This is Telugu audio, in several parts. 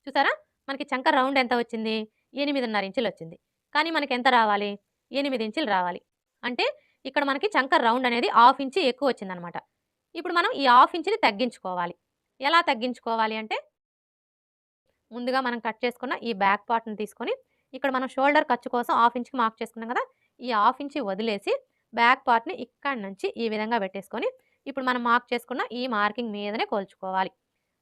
చూసారా? మనకి చంక రౌండ్ ఎంత వచ్చింది? 8:30 ఇంచులొచ్చింది. కానీ మనకెంత రావాలి? 8 ఇంచులు రావాలి. అంటే ఇక్కడ మనకి చంక రౌండ్ అనేది హాఫ్ ఇంచి ఎక్కువొచ్చిందనమాట. ఇప్పుడు మనం ఈ హాఫ్ ఇంచ్‌ని తగ్గించుకోవాలి. ఎలా తగ్గించుకోవాలి అంటే, ముందుగా మనం కట్ చేసుకున్న ఈ బ్యాక్ పార్ట్‌ని తీసుకొని, ఇక్కడ మనం షోల్డర్ ఖర్చు కోసం హాఫ్ ఇంచ్‌కి మార్క్ చేసుకున్నాం గదా! ఈ హాఫ్ ఇంచి వదిలేసి, బ్యాక్ పార్ట్‌ని ఇక్కడి నుంచి ఈ విధంగా పెట్టేసుకొని, ఇప్పుడు మనం మార్క్ చేసుకున్న ఈ మార్కింగ్ మీదనే కొలుచుకోవాలి.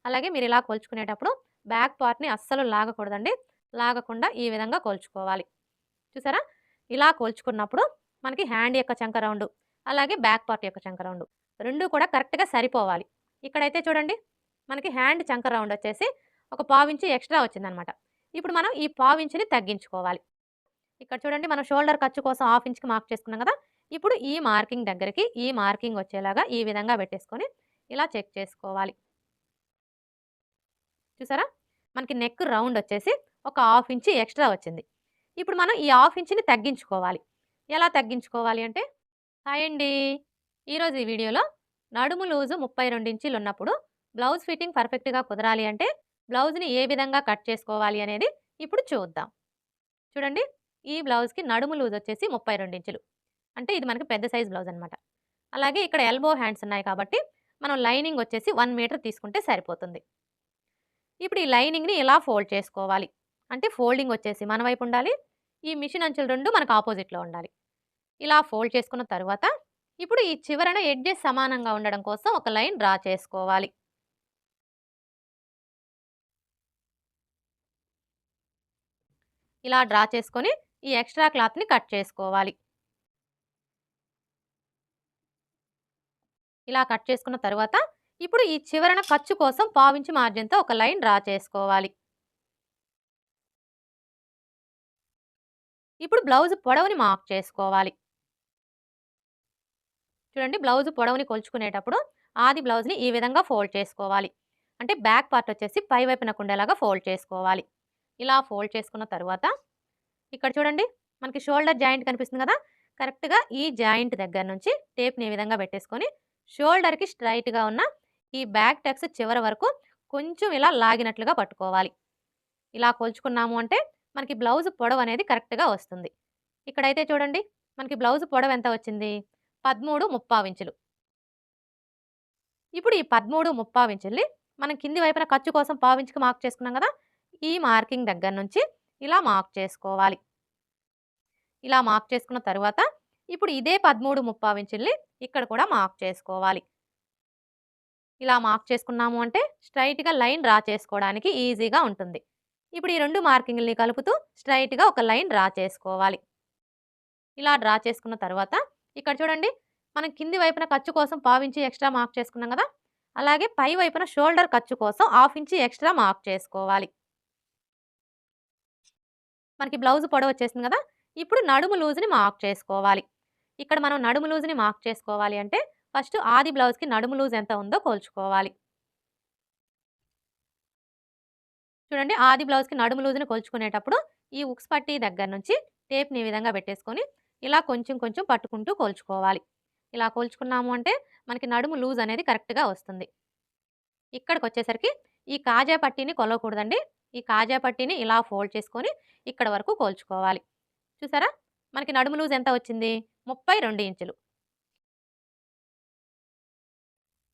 అలాగే మీరిలా కొలుచుకునేటప్పుడు బ్యాక్ పార్ట్‌ని అస్సలు లాగకూడదండి. లాగకుండా ఈ విధంగా కొలుచుకోవాలి. చూసారా? ఇలా కొలుచుకున్నప్పుడు మనకి హ్యాండ్ యొక్క చంక రౌండు, అలాగే బ్యాక్ పార్ట్ యొక్క చంక రౌండు 2 కూడా కరెక్ట్‌గా సరిపోవాలి. ఇక్కడైతే చూడండి మనకి హ్యాండ్ చంక రౌండ్ వచ్చేసి ఒక పావించి ఎక్స్‌ట్రా వచ్చిందనమాట. ఇప్పుడు మనం ఈ పావించిని తగ్గించుకోవాలి. ఇక్కడ చూడండి మనం షోల్డర్ ఖర్చు కోసం హాఫ్ ఇంచ్‌కి మార్క్ చేసుకున్నాం గదా! ఇప్పుడు ఈ మార్కింగ్ దగ్గరికి ఈ మార్కింగ్ వచ్చేలాగా ఈ విధంగా పెట్టేసుకొని ఇలా చెక్ చేసుకోవాలి. చూసారా? మనకి నెక్ రౌండ్ వచ్చేసి ఒక హాఫ్ ఇంచి ఎక్స్‌ట్రా వచ్చింది. ఇప్పుడు మనం ఈ హాఫ్ ఇంచ్‌ని తగ్గించుకోవాలి. ఎలా తగ్గించుకోవాలి అంటే, హాయ్ అండి. ఈరోజు ఈ వీడియోలో నడుము లూజు 32 ఇంచీలున్నప్పుడు బ్లౌజ్ ఫిట్టింగ్ పర్ఫెక్ట్‌గా కుదరాలి అంటే బ్లౌజ్‌ని ఏ విధంగా కట్ చేసుకోవాలి అనేది ఇప్పుడు చూద్దాం. చూడండి ఈ బ్లౌజ్‌కి నడుము లూజ్ వచ్చేసి 32 ఇంచులు. అంటే ఇది మనకి పెద్ద సైజ్ బ్లౌజ్ అనమాట. అలాగే ఇక్కడ ఎల్బో హ్యాండ్స్ ఉన్నాయి కాబట్టి మనం లైనింగ్ వచ్చేసి 1 మీటర్ తీసుకుంటే సరిపోతుంది. ఇప్పుడు ఈ లైనింగ్‌ని ఇలా ఫోల్డ్ చేసుకోవాలి. అంటే ఫోల్డింగ్ వచ్చేసి మన వైపు ఉండాలి. ఈ మిషన్ అంచులు 2 మనకు ఆపోజిట్‌లో ఉండాలి. ఇలా ఫోల్డ్ చేసుకున్న తరువాత ఇప్పుడు ఈ చివరన ఎడ్జెస్ సమానంగా ఉండడం కోసం ఒక లైన్ డ్రా చేసుకోవాలి. ఇలా డ్రా చేసుకొని ఈ ఎక్స్‌ట్రా క్లాత్‌ని కట్ చేసుకోవాలి. ఇలా కట్ చేసుకున్న తరువాత ఇప్పుడు ఈ చివరన ఖర్చు కోసం పావించి మార్జిన్‌తో ఒక లైన్ డ్రా చేసుకోవాలి. ఇప్పుడు బ్లౌజ్ పొడవుని మార్క్ చేసుకోవాలి. చూడండి బ్లౌజ్ పొడవుని కొలుచుకునేటప్పుడు ఆది బ్లౌజ్‌ని ఈ విధంగా ఫోల్డ్ చేసుకోవాలి. అంటే బ్యాక్ పార్ట్ వచ్చేసి పై వైపునకు ఉండేలాగా ఫోల్డ్ చేసుకోవాలి. ఇలా ఫోల్డ్ చేసుకున్న తరువాత ఇక్కడ చూడండి మనకి షోల్డర్ జాయింట్ కనిపిస్తుంది కదా! కరెక్ట్‌గా ఈ జాయింట్ దగ్గర నుంచి టేప్‌ని ఈ విధంగా పెట్టేసుకొని షోల్డర్‌కి స్ట్రెయిట్‌గా ఉన్న ఈ బ్యాక్ టక్స్ చివర వరకు కొంచెం ఇలా లాగినట్లుగా పట్టుకోవాలి. ఇలా కొలుచుకున్నాము అంటే మనకి బ్లౌజ్ పొడవు అనేది కరెక్ట్‌గా వస్తుంది. ఇక్కడైతే చూడండి మనకి బ్లౌజ్ పొడవు ఎంత వచ్చింది? 13 ఇంచులు. ఇప్పుడు ఈ 13 ఇంచుల్ని మనం కింది వైపున ఖర్చు కోసం పావించుకి మార్క్ చేసుకున్నాం కదా! ఈ మార్కింగ్ దగ్గర నుంచి ఇలా మార్క్ చేసుకోవాలి. ఇలా మార్క్ చేసుకున్న తరువాత ఇప్పుడు ఇదే 13 ఇంచుల్ని ఇక్కడ కూడా మార్క్ చేసుకోవాలి. ఇలా మార్క్ చేసుకున్నాము అంటే స్ట్రెయిట్‌గా లైన్ డ్రా చేసుకోవడానికి ఈజీగా ఉంటుంది. ఇప్పుడు ఈ 2 మార్కింగ్‌లని కలుపుతూ స్ట్రెయిట్‌గా ఒక లైన్ డ్రా చేసుకోవాలి. ఇలా డ్రా చేసుకున్న తరువాత ఇక్కడ చూడండి మనం కింది వైపున ఖర్చు కోసం పావించి ఎక్స్ట్రా మార్క్ చేసుకున్నాం కదా! అలాగే పై వైపున షోల్డర్ ఖర్చు కోసం హాఫ్ ఇంచి ఎక్స్ట్రా మార్క్ చేసుకోవాలి. మనకి బ్లౌజ్ పొడవు వచ్చేసింది కదా! ఇప్పుడు నడుము లూజ్‌ని మార్క్ చేసుకోవాలి. ఇక్కడ మనం నడుము లూజ్‌ని మార్క్ చేసుకోవాలి అంటే ఫస్ట్ ఆది బ్లౌజ్‌కి నడుము లూజ్ ఎంత ఉందో కొలుచుకోవాలి. చూడండి ఆది బ్లౌజ్‌కి నడుము లూజ్‌ని కొలుచుకునేటప్పుడు ఈ ఉక్స్ పట్టీ దగ్గర నుంచి టేప్‌ని ఈ విధంగా పెట్టేసుకొని ఇలా కొంచెం కొంచెం పట్టుకుంటూ కొలుచుకోవాలి. ఇలా కొలుచుకున్నాము అంటే మనకి నడుము లూజ్ అనేది కరెక్ట్‌గా వస్తుంది. ఇక్కడికొచ్చేసరికి ఈ కాజా పట్టీని కొలవకూడదండి. ఈ కాజా పట్టీని ఇలా ఫోల్డ్ చేసుకొని ఇక్కడ వరకు కొలుచుకోవాలి. చూసారా? మనకి నడుము లూజ్ ఎంత వచ్చింది? 32 ఇంచులు.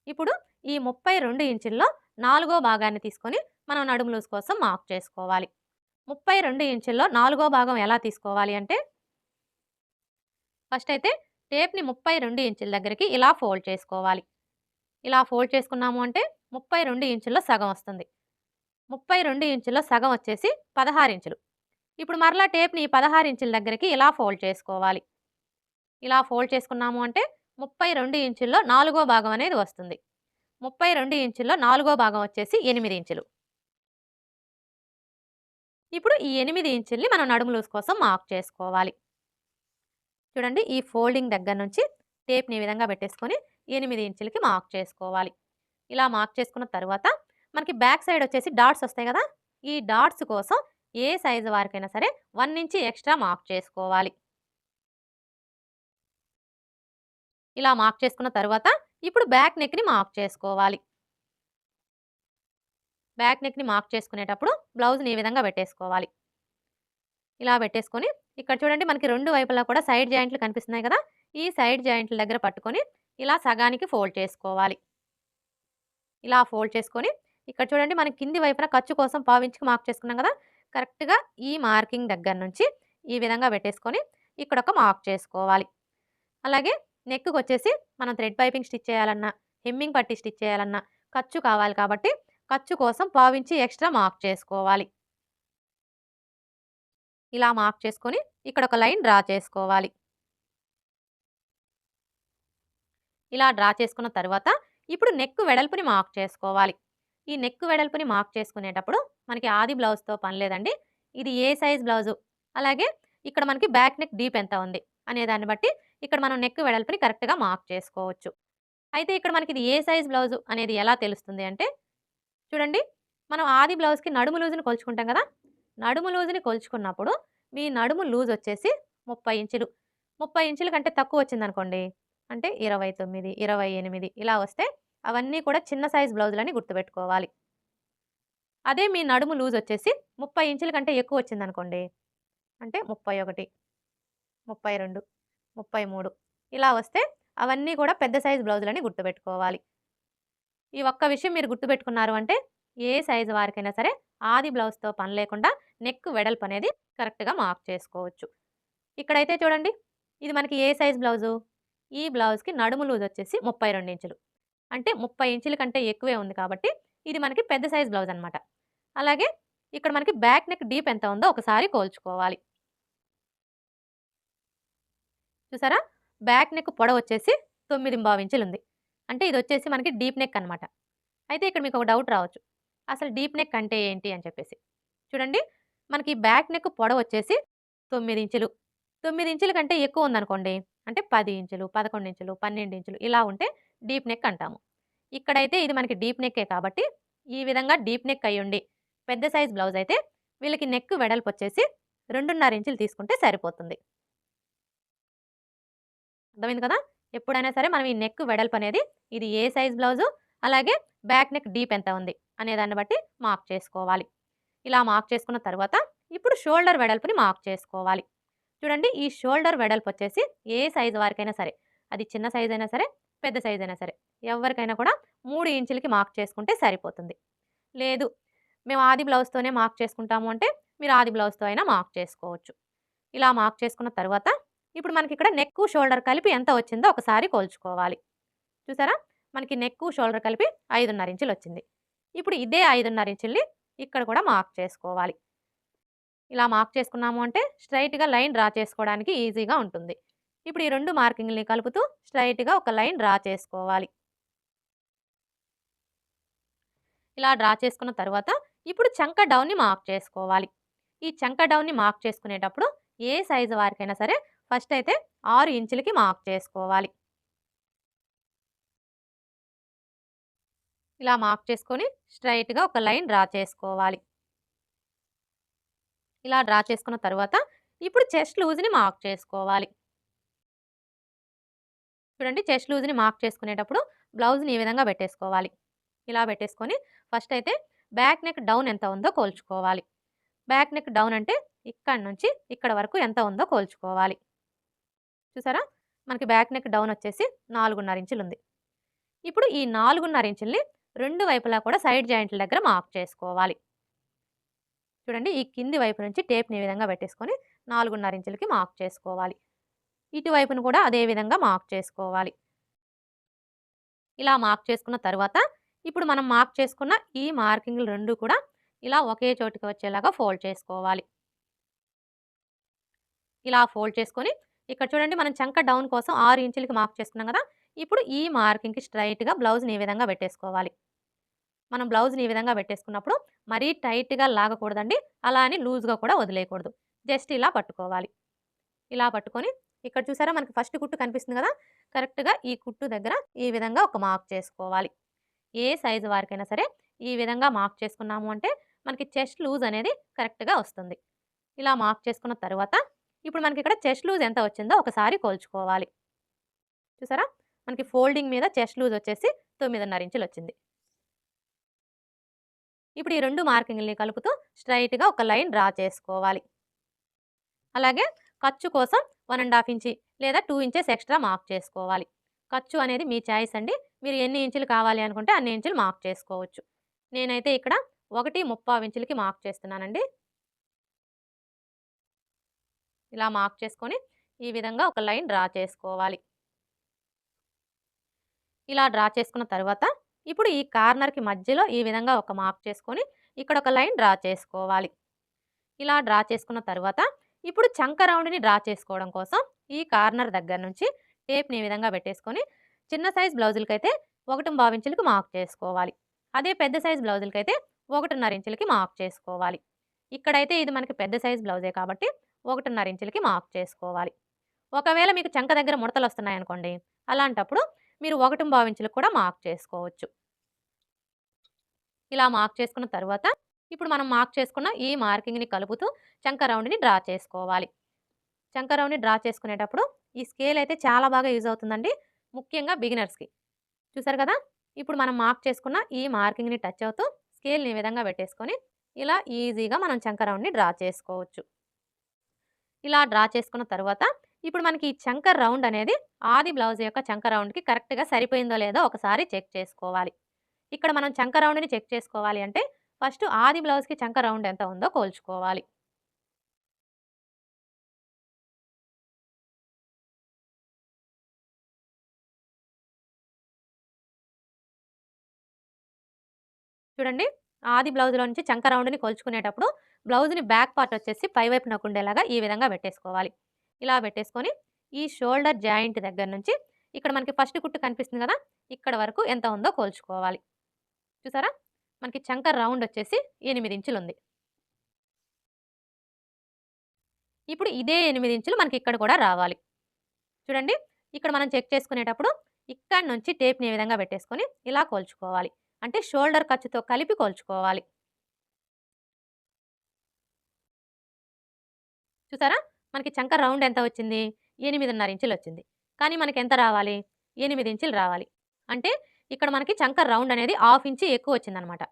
ఇప్పుడు ఈ 32 ఇంచుల్లో నాలుగో భాగాన్ని తీసుకొని మనం నడుము లూజ్ కోసం మార్క్ చేసుకోవాలి. 32 ఇంచుల్లో నాలుగో భాగం ఎలా తీసుకోవాలి అంటే ఫస్ట్ అయితే టేప్‌ని 32 ఇంచుల దగ్గరికి ఇలా ఫోల్డ్ చేసుకోవాలి. ఇలా ఫోల్డ్ చేసుకున్నాము అంటే 32 ఇంచుల్లో సగం వస్తుంది. 32 ఇంచుల్లో సగం వచ్చేసి 16 ఇంచులు. ఇప్పుడు మరలా టేప్‌ని 16 ఇంచుల దగ్గరికి ఇలా ఫోల్డ్ చేసుకోవాలి. ఇలా ఫోల్డ్ చేసుకున్నాము అంటే 32 ఇంచుల్లో నాలుగో భాగం అనేది వస్తుంది. 32 ఇంచుల్లో నాలుగో భాగం వచ్చేసి 8 ఇంచులు. ఇప్పుడు ఈ 8 ఇంచుల్ని మనం నడుము లూజ్ కోసం మార్క్ చేసుకోవాలి. చూడండి ఈ ఫోల్డింగ్ దగ్గర నుంచి టేప్‌ని ఈ విధంగా పెట్టేసుకొని 8 ఇంచులకి మార్క్ చేసుకోవాలి. ఇలా మార్క్ చేసుకున్న తరువాత మనకి బ్యాక్ సైడ్ వచ్చేసి డాట్స్ వస్తాయి కదా! ఈ డాట్స్ కోసం ఏ సైజు వారికైనా సరే 1 ఇంచ్ ఎక్స్ట్రా మార్క్ చేసుకోవాలి. ఇలా మార్క్ చేసుకున్న తరువాత ఇప్పుడు బ్యాక్ నెక్‌ని మార్క్ చేసుకోవాలి. బ్యాక్ నెక్‌ని మార్క్ చేసుకునేటప్పుడు బ్లౌజ్‌ని ఈ విధంగా పెట్టేసుకోవాలి. ఇలా పెట్టేసుకొని ఇక్కడ చూడండి మనకి 2 వైపులా కూడా సైడ్ జాయింట్లు కనిపిస్తున్నాయి కదా! ఈ సైడ్ జాయింట్ల దగ్గర పట్టుకొని ఇలా సగానికి ఫోల్డ్ చేసుకోవాలి. ఇలా ఫోల్డ్ చేసుకొని ఇక్కడ చూడండి మనం కింది వైపున ఖర్చు కోసం పావించుకి మార్క్ చేసుకున్నాం కదా! కరెక్ట్‌గా ఈ మార్కింగ్ దగ్గర నుంచి ఈ విధంగా పెట్టేసుకొని ఇక్కడొక మార్క్ చేసుకోవాలి. అలాగే నెక్‌కొచ్చేసి మనం థ్రెడ్ పైపింగ్ స్టిచ్ చేయాలన్నా, హెమ్మింగ్ పట్టీ స్టిచ్ చేయాలన్నా ఖర్చు కావాలి కాబట్టి ఖర్చు కోసం పావించి ఎక్స్‌ట్రా మార్క్ చేసుకోవాలి. ఇలా మార్క్ చేసుకొని ఇక్కడొక లైన్ డ్రా చేసుకోవాలి. ఇలా డ్రా చేసుకున్న తర్వాత ఇప్పుడు నెక్ వెడల్పుని మార్క్ చేసుకోవాలి. ఈ నెక్ వెడల్పుని మార్క్ చేసుకునేటప్పుడు మనకి ఆది బ్లౌజ్‌తో పని లేదండి. ఇది ఏ సైజ్ బ్లౌజు, అలాగే ఇక్కడ మనకి బ్యాక్ నెక్ డీప్ ఎంత ఉంది అనే దాన్ని బట్టి ఇక్కడ మనం నెక్ వెడల్పుని కరెక్ట్‌గా మార్క్ చేసుకోవచ్చు. అయితే ఇక్కడ మనకి ఇది ఏ సైజ్ బ్లౌజు అనేది ఎలా తెలుస్తుంది అంటే చూడండి, మనం ఆది బ్లౌజ్‌కి నడుము లూజ్‌ని కొలుచుకుంటాం కదా! నడుము లూజ్‌ని కొలుచుకున్నప్పుడు మీ నడుము లూజ్ వచ్చేసి 30 ఇంచులు. 30 ఇంచుల కంటే తక్కువ వచ్చిందనుకోండి, అంటే 29, 28 ఇలా వస్తే అవన్నీ కూడా చిన్న సైజ్ బ్లౌజులని గుర్తుపెట్టుకోవాలి. అదే మీ నడుము లూజ్ వచ్చేసి 30 ఇంచుల కంటే ఎక్కువ వచ్చిందనుకోండి, అంటే 31, 32, 33 ఇలా వస్తే అవన్నీ కూడా పెద్ద సైజ్ బ్లౌజులని గుర్తుపెట్టుకోవాలి. ఈ ఒక్క విషయం మీరు గుర్తుపెట్టుకున్నారు అంటే ఏ సైజు వారికైనా సరే ఆది బ్లౌజ్‌తో పని లేకుండా నెక్ వెడల్పు అనేది కరెక్ట్‌గా మార్క్ చేసుకోవచ్చు. ఇక్కడైతే చూడండి, ఇది మనకి ఏ సైజ్ బ్లౌజు? ఈ బ్లౌజ్‌కి నడుము లూజ్ వచ్చేసి 32 ఇంచులు. అంటే 30 ఇంచుల కంటే ఎక్కువే ఉంది కాబట్టి ఇది మనకి పెద్ద సైజ్ బ్లౌజ్ అనమాట. అలాగే ఇక్కడ మనకి బ్యాక్ నెక్ డీప్ ఎంత ఉందో ఒకసారి కోల్చుకోవాలి. చూసారా? బ్యాక్ నెక్ పొడవు వచ్చేసి 9.5 ఇంచులుంది. అంటే ఇదొచ్చేసి మనకి డీప్ నెక్ అనమాట. అయితే ఇక్కడ మీకు ఒక డౌట్ రావచ్చు. అసలు డీప్ నెక్ అంటే ఏంటి అని చెప్పేసి. చూడండి, మనకి బ్యాక్ నెక్ పొడవు వచ్చేసి 9 ఇంచులు. 9 ఇంచుల కంటే ఎక్కువ ఉందనుకోండి, అంటే 10 ఇంచులు, 11 ఇంచులు, 12 ఇంచులు ఇలా ఉంటే డీప్ నెక్ అంటాము. ఇక్కడైతే ఇది మనకి డీప్ నెక్కే కాబట్టి ఈ విధంగా డీప్ నెక్ అయ్యుండి పెద్ద సైజ్ బ్లౌజ్ అయితే వీళ్ళకి నెక్ వెడల్పు వచ్చేసి 2.5 ఇంచులు తీసుకుంటే సరిపోతుంది. అర్థమైంది కదా! ఎప్పుడైనా సరే మనం ఈ నెక్ వెడల్పు అనేది ఇది ఏ సైజ్ బ్లౌజు, అలాగే బ్యాక్ నెక్ డీప్ ఎంత ఉంది అనే దాన్ని బట్టి మార్క్ చేసుకోవాలి. ఇలా మార్క్ చేసుకున్న తర్వాత ఇప్పుడు షోల్డర్ వెడల్పుని మార్క్ చేసుకోవాలి. చూడండి, ఈ షోల్డర్ వెడల్పు వచ్చేసి ఏ సైజు వారికైనా సరే, అది చిన్న సైజ్ అయినా సరే, పెద్ద సైజ్ అయినా సరే, ఎవరికైనా కూడా 3 ఇంచులకి మార్క్ చేసుకుంటే సరిపోతుంది. లేదు మేము ఆది బ్లౌజ్‌తోనే మార్క్ చేసుకుంటాము అంటే మీరు ఆది బ్లౌజ్‌తో అయినా మార్క్ చేసుకోవచ్చు. ఇలా మార్క్ చేసుకున్న తర్వాత ఇప్పుడు మనకిక్కడ నెక్కు, షోల్డర్ కలిపి ఎంత వచ్చిందో ఒకసారి కొలుచుకోవాలి. చూసారా? మనకి నెక్కు, షోల్డర్ కలిపి 5.5 ఇంచులొచ్చింది. ఇప్పుడు ఇదే 5.5 ఇంచుల్ని ఇక్కడ కూడా మార్క్ చేసుకోవాలి. ఇలా మార్క్ చేసుకున్నాము అంటే స్ట్రెయిట్‌గా లైన్ డ్రా చేసుకోవడానికి ఈజీగా ఉంటుంది. ఇప్పుడు ఈ 2 మార్కింగ్‌లని కలుపుతూ స్ట్రెయిట్‌గా ఒక లైన్ డ్రా చేసుకోవాలి. ఇలా డ్రా చేసుకున్న తర్వాత ఇప్పుడు చంక డౌన్‌ని మార్క్ చేసుకోవాలి. ఈ చంక డౌన్‌ని మార్క్ చేసుకునేటప్పుడు ఏ సైజు వారికైనా సరే ఫస్ట్ అయితే 6 ఇంచులకి మార్క్ చేసుకోవాలి. ఇలా మార్క్ చేసుకొని స్ట్రెయిట్‌గా ఒక లైన్ డ్రా చేసుకోవాలి. ఇలా డ్రా చేసుకున్న తర్వాత ఇప్పుడు చెస్ట్ లూజ్‌ని మార్క్ చేసుకోవాలి. చూడండి, చెస్ట్ లూజ్‌ని మార్క్ చేసుకునేటప్పుడు బ్లౌజ్‌ని ఈ విధంగా పెట్టేసుకోవాలి. ఇలా పెట్టేసుకొని ఫస్ట్ అయితే బ్యాక్ నెక్ డౌన్ ఎంత ఉందో కొలుచుకోవాలి. బ్యాక్ నెక్ డౌన్ అంటే ఇక్కడి నుంచి ఇక్కడ వరకు ఎంత ఉందో కొలుచుకోవాలి. చూసారా? మనకి బ్యాక్ నెక్ డౌన్ వచ్చేసి 4.5 ఇంచులుంది. ఇప్పుడు ఈ 4.5 ఇంచుల్ని 2 వైపులా కూడా సైడ్ జాయింట్ల దగ్గర మార్క్ చేసుకోవాలి. చూడండి, ఈ కింది వైపు నుంచి టేప్‌ని ఈ విధంగా పెట్టేసుకొని 4.5 ఇంచులకి మార్క్ చేసుకోవాలి. ఇటువైపును కూడా అదే విధంగా మార్క్ చేసుకోవాలి. ఇలా మార్క్ చేసుకున్న తర్వాత ఇప్పుడు మనం మార్క్ చేసుకున్న ఈ మార్కింగ్‌లు 2 కూడా ఇలా ఒకే చోటుకి వచ్చేలాగా ఫోల్డ్ చేసుకోవాలి. ఇలా ఫోల్డ్ చేసుకొని ఇక్కడ చూడండి మనం చంక డౌన్ కోసం 6 ఇంచులకి మార్క్ చేసుకున్నాం కదా! ఇప్పుడు ఈ మార్కింగ్‌కి స్ట్రెయిట్‌గా బ్లౌజ్‌ని ఈ విధంగా పెట్టేసుకోవాలి. మనం బ్లౌజ్‌ని ఈ విధంగా పెట్టేసుకున్నప్పుడు మరీ టైట్‌గా లాగకూడదండి. అలా అని లూజ్‌గా కూడా వదిలేయకూడదు. జస్ట్ ఇలా పట్టుకోవాలి. ఇలా పట్టుకొని ఇక్కడ చూసారా మనకి ఫస్ట్ కుట్టు కనిపిస్తుంది కదా! కరెక్ట్‌గా ఈ కుట్టు దగ్గర ఈ విధంగా ఒక మార్క్ చేసుకోవాలి. ఏ సైజు వారికైనా సరే ఈ విధంగా మార్క్ చేసుకున్నాము అంటే మనకి చెస్ట్ లూజ్ అనేది కరెక్ట్‌గా వస్తుంది. ఇలా మార్క్ చేసుకున్న తర్వాత ఇప్పుడు మనకి ఇక్కడ చెస్ట్ లూజ్ ఎంత వచ్చిందో ఒకసారి కొలుచుకోవాలి. చూసారా? మనకి ఫోల్డింగ్ మీద చెస్ట్ లూజ్ వచ్చేసి 9.5 ఇంచులు వచ్చింది. ఇప్పుడు ఈ 2 మార్కింగ్‌లని కలుపుతూ స్ట్రెయిట్‌గా ఒక లైన్ డ్రా చేసుకోవాలి. అలాగే ఖర్చు కోసం 1½ ఇంచి లేదా 2 ఇంచెస్ ఎక్స్‌ట్రా మార్క్ చేసుకోవాలి. ఖర్చు అనేది మీ చాయిస్ అండి. మీరు ఎన్ని ఇంచులు కావాలి అనుకుంటే అన్ని ఇంచులు మార్క్ చేసుకోవచ్చు. నేనైతే ఇక్కడ 1:35 ఇంచులకి మార్క్ చేస్తున్నానండి. ఇలా మార్క్ చేసుకొని ఈ విధంగా ఒక లైన్ డ్రా చేసుకోవాలి. ఇలా డ్రా చేసుకున్న తర్వాత ఇప్పుడు ఈ కార్నర్‌కి మధ్యలో ఈ విధంగా ఒక మార్క్ చేసుకొని ఇక్కడ ఒక లైన్ డ్రా చేసుకోవాలి. ఇలా డ్రా చేసుకున్న తర్వాత ఇప్పుడు చంక రౌండ్‌ని డ్రా చేసుకోవడం కోసం ఈ కార్నర్ దగ్గర నుంచి టేప్‌ని ఈ విధంగా పెట్టేసుకొని చిన్న సైజ్ బ్లౌజులకైతే 1:15 ఇంచులకి మార్క్ చేసుకోవాలి. అదే పెద్ద సైజ్ బ్లౌజులకైతే 1:30 ఇంచులకి మార్క్ చేసుకోవాలి. ఇక్కడైతే ఇది మనకి పెద్ద సైజ్ బ్లౌజే కాబట్టి 1:30 ఇంచులకి మార్క్ చేసుకోవాలి. ఒకవేళ మీకు చంక దగ్గర ముడతలొస్తున్నాయనుకోండి, అలాంటప్పుడు మీరు 1:15 ఇంచులకు కూడా మార్క్ చేసుకోవచ్చు. ఇలా మార్క్ చేసుకున్న తర్వాత ఇప్పుడు మనం మార్క్ చేసుకున్న ఈ మార్కింగ్‌ని కలుపుతూ చంక రౌండ్‌ని డ్రా చేసుకోవాలి. చంక రౌండ్‌ని డ్రా చేసుకునేటప్పుడు ఈ స్కేల్ అయితే చాలా బాగా యూజ్ అవుతుందండి. ముఖ్యంగా బిగినర్స్‌కి. చూసారు కదా! ఇప్పుడు మనం మార్క్ చేసుకున్న ఈ మార్కింగ్‌ని టచ్ అవుతూ స్కేల్‌ని ఈ విధంగా పెట్టేసుకొని ఇలా ఈజీగా మనం చంక రౌండ్‌ని డ్రా చేసుకోవచ్చు. ఇలా డ్రా చేసుకున్న తర్వాత ఇప్పుడు మనకి ఈ చంక రౌండ్ అనేది ఆది బ్లౌజ్ యొక్క చంక రౌండ్‌కి కరెక్ట్‌గా సరిపోయిందో లేదో ఒకసారి చెక్ చేసుకోవాలి. ఇక్కడ మనం చంక రౌండ్‌ని చెక్ చేసుకోవాలి అంటే ఫస్ట్ ఆది బ్లౌజ్‌కి చంక రౌండ్ ఎంత ఉందో కొలుచుకోవాలి. చూడండి, ఆది బ్లౌజ్‌లో నుంచి చంక రౌండ్‌ని కొలుచుకునేటప్పుడు బ్లౌజ్‌ని బ్యాక్ పార్ట్ వచ్చేసి పై వైపునకు ఉండేలాగా ఈ విధంగా పెట్టేసుకోవాలి. ఇలా పెట్టేసుకొని ఈ షోల్డర్ జాయింట్ దగ్గర నుంచి ఇక్కడ మనకి ఫస్ట్ కుట్టు కనిపిస్తుంది కదా! ఇక్కడ వరకు ఎంత ఉందో కొలుచుకోవాలి. చూసారా? మనకి చంక రౌండ్ వచ్చేసి 8 ఇంచులుంది. ఇప్పుడు ఇదే 8 ఇంచులు మనకి ఇక్కడ కూడా రావాలి. చూడండి, ఇక్కడ మనం చెక్ చేసుకునేటప్పుడు ఇక్కడి నుంచి టేప్‌ని ఈ విధంగా పెట్టేసుకొని ఇలా కొలుచుకోవాలి. అంటే షోల్డర్ ఖర్చుతో కలిపి కొలుచుకోవాలి. చూసారా? మనకి చంక రౌండ్ ఎంత వచ్చింది? 8:30 ఇంచులొచ్చింది. కానీ మనకెంత రావాలి? 8 ఇంచులు రావాలి. అంటే ఇక్కడ మనకి చంక రౌండ్ అనేది హాఫ్ ఇంచి ఎక్కువొచ్చిందనమాట.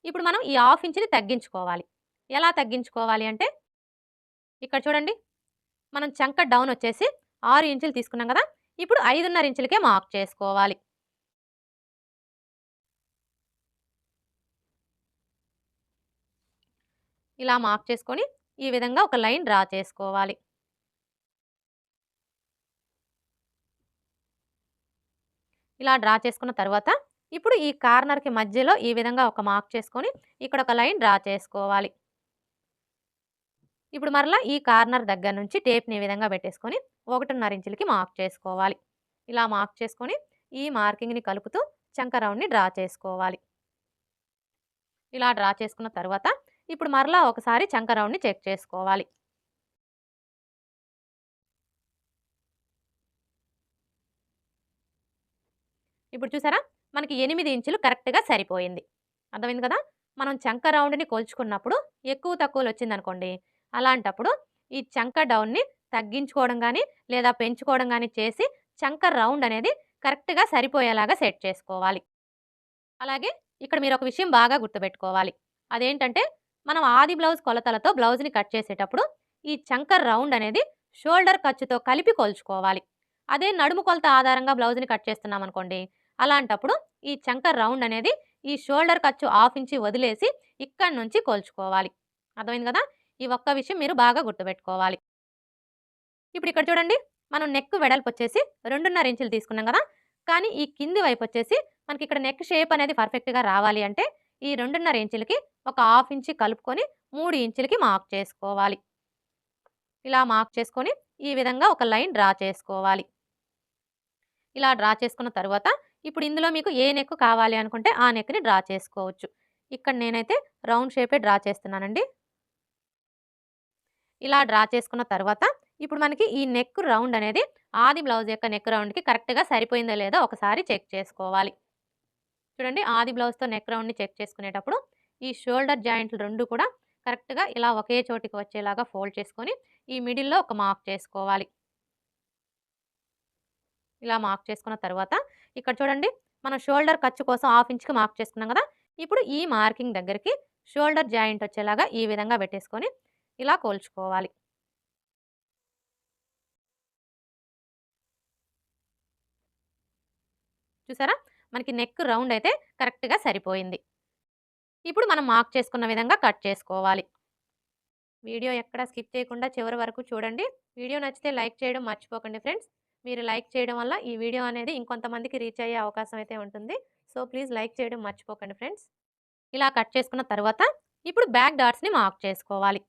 ఇప్పుడు మనం ఈ హాఫ్ ఇంచ్‌ని తగ్గించుకోవాలి. ఎలా తగ్గించుకోవాలి అంటే, ఇక్కడ చూడండి, మనం చంక డౌన్ వచ్చేసి 6 ఇంచులు తీసుకున్నాం గదా! ఇప్పుడు 5:30 ఇంచులకే మార్క్ చేసుకోవాలి. ఇలా మార్క్ చేసుకొని ఈ విధంగా ఒక లైన్ డ్రా చేసుకోవాలి. ఇలా డ్రా చేసుకున్న తర్వాత ఇప్పుడు ఈ కార్నర్‌కి మధ్యలో ఈ విధంగా ఒక మార్క్ చేసుకొని ఇక్కడ ఒక లైన్ డ్రా చేసుకోవాలి. ఇప్పుడు మరలా ఈ కార్నర్ దగ్గర నుంచి టేప్‌ని ఈ విధంగా పెట్టేసుకొని 1:30 ఇంచులకి మార్క్ చేసుకోవాలి. ఇలా మార్క్ చేసుకొని ఈ మార్కింగ్‌ని కలుపుతూ చంక రౌండ్‌ని డ్రా చేసుకోవాలి. ఇలా డ్రా చేసుకున్న తర్వాత ఇప్పుడు మరలా ఒకసారి చంక రౌండ్‌ని చెక్ చేసుకోవాలి. ఇప్పుడు చూసారా? మనకి 8 ఇంచులు కరెక్ట్‌గా సరిపోయింది. అర్థమైంది కదా! మనం చంక రౌండ్‌ని కొలుచుకున్నప్పుడు ఎక్కువ తక్కువలొచ్చిందనుకోండి, అలాంటప్పుడు ఈ చంక డౌన్‌ని తగ్గించుకోవడం గానీ, లేదా పెంచుకోవడం గానీ చేసి చంక రౌండ్ అనేది కరెక్ట్‌గా సరిపోయేలాగా సెట్ చేసుకోవాలి. అలాగే ఇక్కడ మీరొక విషయం బాగా గుర్తుపెట్టుకోవాలి. అదేంటంటే, మనం ఆది బ్లౌజ్ కొలతలతో బ్లౌజ్‌ని కట్ చేసేటప్పుడు ఈ చంక రౌండ్ అనేది షోల్డర్ ఖర్చుతో కలిపి కొలుచుకోవాలి. అదే నడుము కొలత ఆధారంగా బ్లౌజ్‌ని కట్ చేస్తున్నామనుకోండి, అలాంటప్పుడు ఈ చంక రౌండ్ అనేది ఈ షోల్డర్ ఖర్చు హాఫ్ ఇంచి వదిలేసి ఇక్కడి నుంచి కొలుచుకోవాలి. అర్థమైంది కదా! ఈ ఒక్క విషయం మీరు బాగా గుర్తుపెట్టుకోవాలి. ఇప్పుడు ఇక్కడ చూడండి, మనం నెక్ వెడల్పొచ్చేసి 2:30 ఇంచులు తీసుకున్నాం గదా! కానీ ఈ కింది వైపొచ్చేసి మనకి ఇక్కడ నెక్ షేప్ అనేది పర్ఫెక్ట్‌గా రావాలి అంటే ఈ 2:30 ఇంచులకి ఒక హాఫ్ ఇంచి కలుపుకొని 3 ఇంచులకి మార్క్ చేసుకోవాలి. ఇలా మార్క్ చేసుకొని ఈ విధంగా ఒక లైన్ డ్రా చేసుకోవాలి. ఇలా డ్రా చేసుకున్న తరువాత ఇప్పుడు ఇందులో మీకు ఏ నెక్ కావాలి అనుకుంటే ఆ నెక్‌ని డ్రా చేసుకోవచ్చు. ఇక్కడ నేనైతే రౌండ్ షేపే డ్రా చేస్తున్నానండి. ఇలా డ్రా చేసుకున్న తర్వాత ఇప్పుడు మనకి ఈ నెక్ రౌండ్ అనేది ఆది బ్లౌజ్ యొక్క నెక్ రౌండ్‌కి కరెక్ట్‌గా సరిపోయిందో లేదో ఒకసారి చెక్ చేసుకోవాలి. చూడండి, ఆది బ్లౌజ్‌తో నెక్ రౌండ్‌ని చెక్ చేసుకునేటప్పుడు ఈ షోల్డర్ జాయింట్లు 2 కూడా కరెక్ట్‌గా ఇలా ఒకే చోటికి వచ్చేలాగా ఫోల్డ్ చేసుకొని ఈ మిడిల్‌లో ఒక మార్క్ చేసుకోవాలి. ఇలా మార్క్ చేసుకున్న తర్వాత ఇక్కడ చూడండి, మనం షోల్డర్ ఖర్చు కోసం హాఫ్ ఇంచ్‌కి మార్క్ చేసుకున్నాం కదా! ఇప్పుడు ఈ మార్కింగ్ దగ్గరికి షోల్డర్ జాయింట్ వచ్చేలాగా ఈ విధంగా పెట్టేసుకొని ఇలా కోల్చుకోవాలి. చూసారా? మనకి నెక్ రౌండ్ అయితే కరెక్ట్‌గా సరిపోయింది. ఇప్పుడు మనం మార్క్ చేసుకున్న విధంగా కట్ చేసుకోవాలి. వీడియో ఎక్కడ స్కిప్ చేయకుండా చివరి వరకు చూడండి. వీడియో నచ్చితే లైక్ చేయడం మర్చిపోకండి ఫ్రెండ్స్. మీరు లైక్ చేయడం వల్ల ఈ వీడియో అనేది ఇంకొంతమందికి రీచ్ అయ్యే అవకాశం అయితే ఉంటుంది. సో, ప్లీజ్ లైక్ చేయడం మర్చిపోకండి ఫ్రెండ్స్. ఇలా కట్ చేసుకున్న తర్వాత ఇప్పుడు బ్యాక్ డాట్స్‌ని మార్క్ చేసుకోవాలి.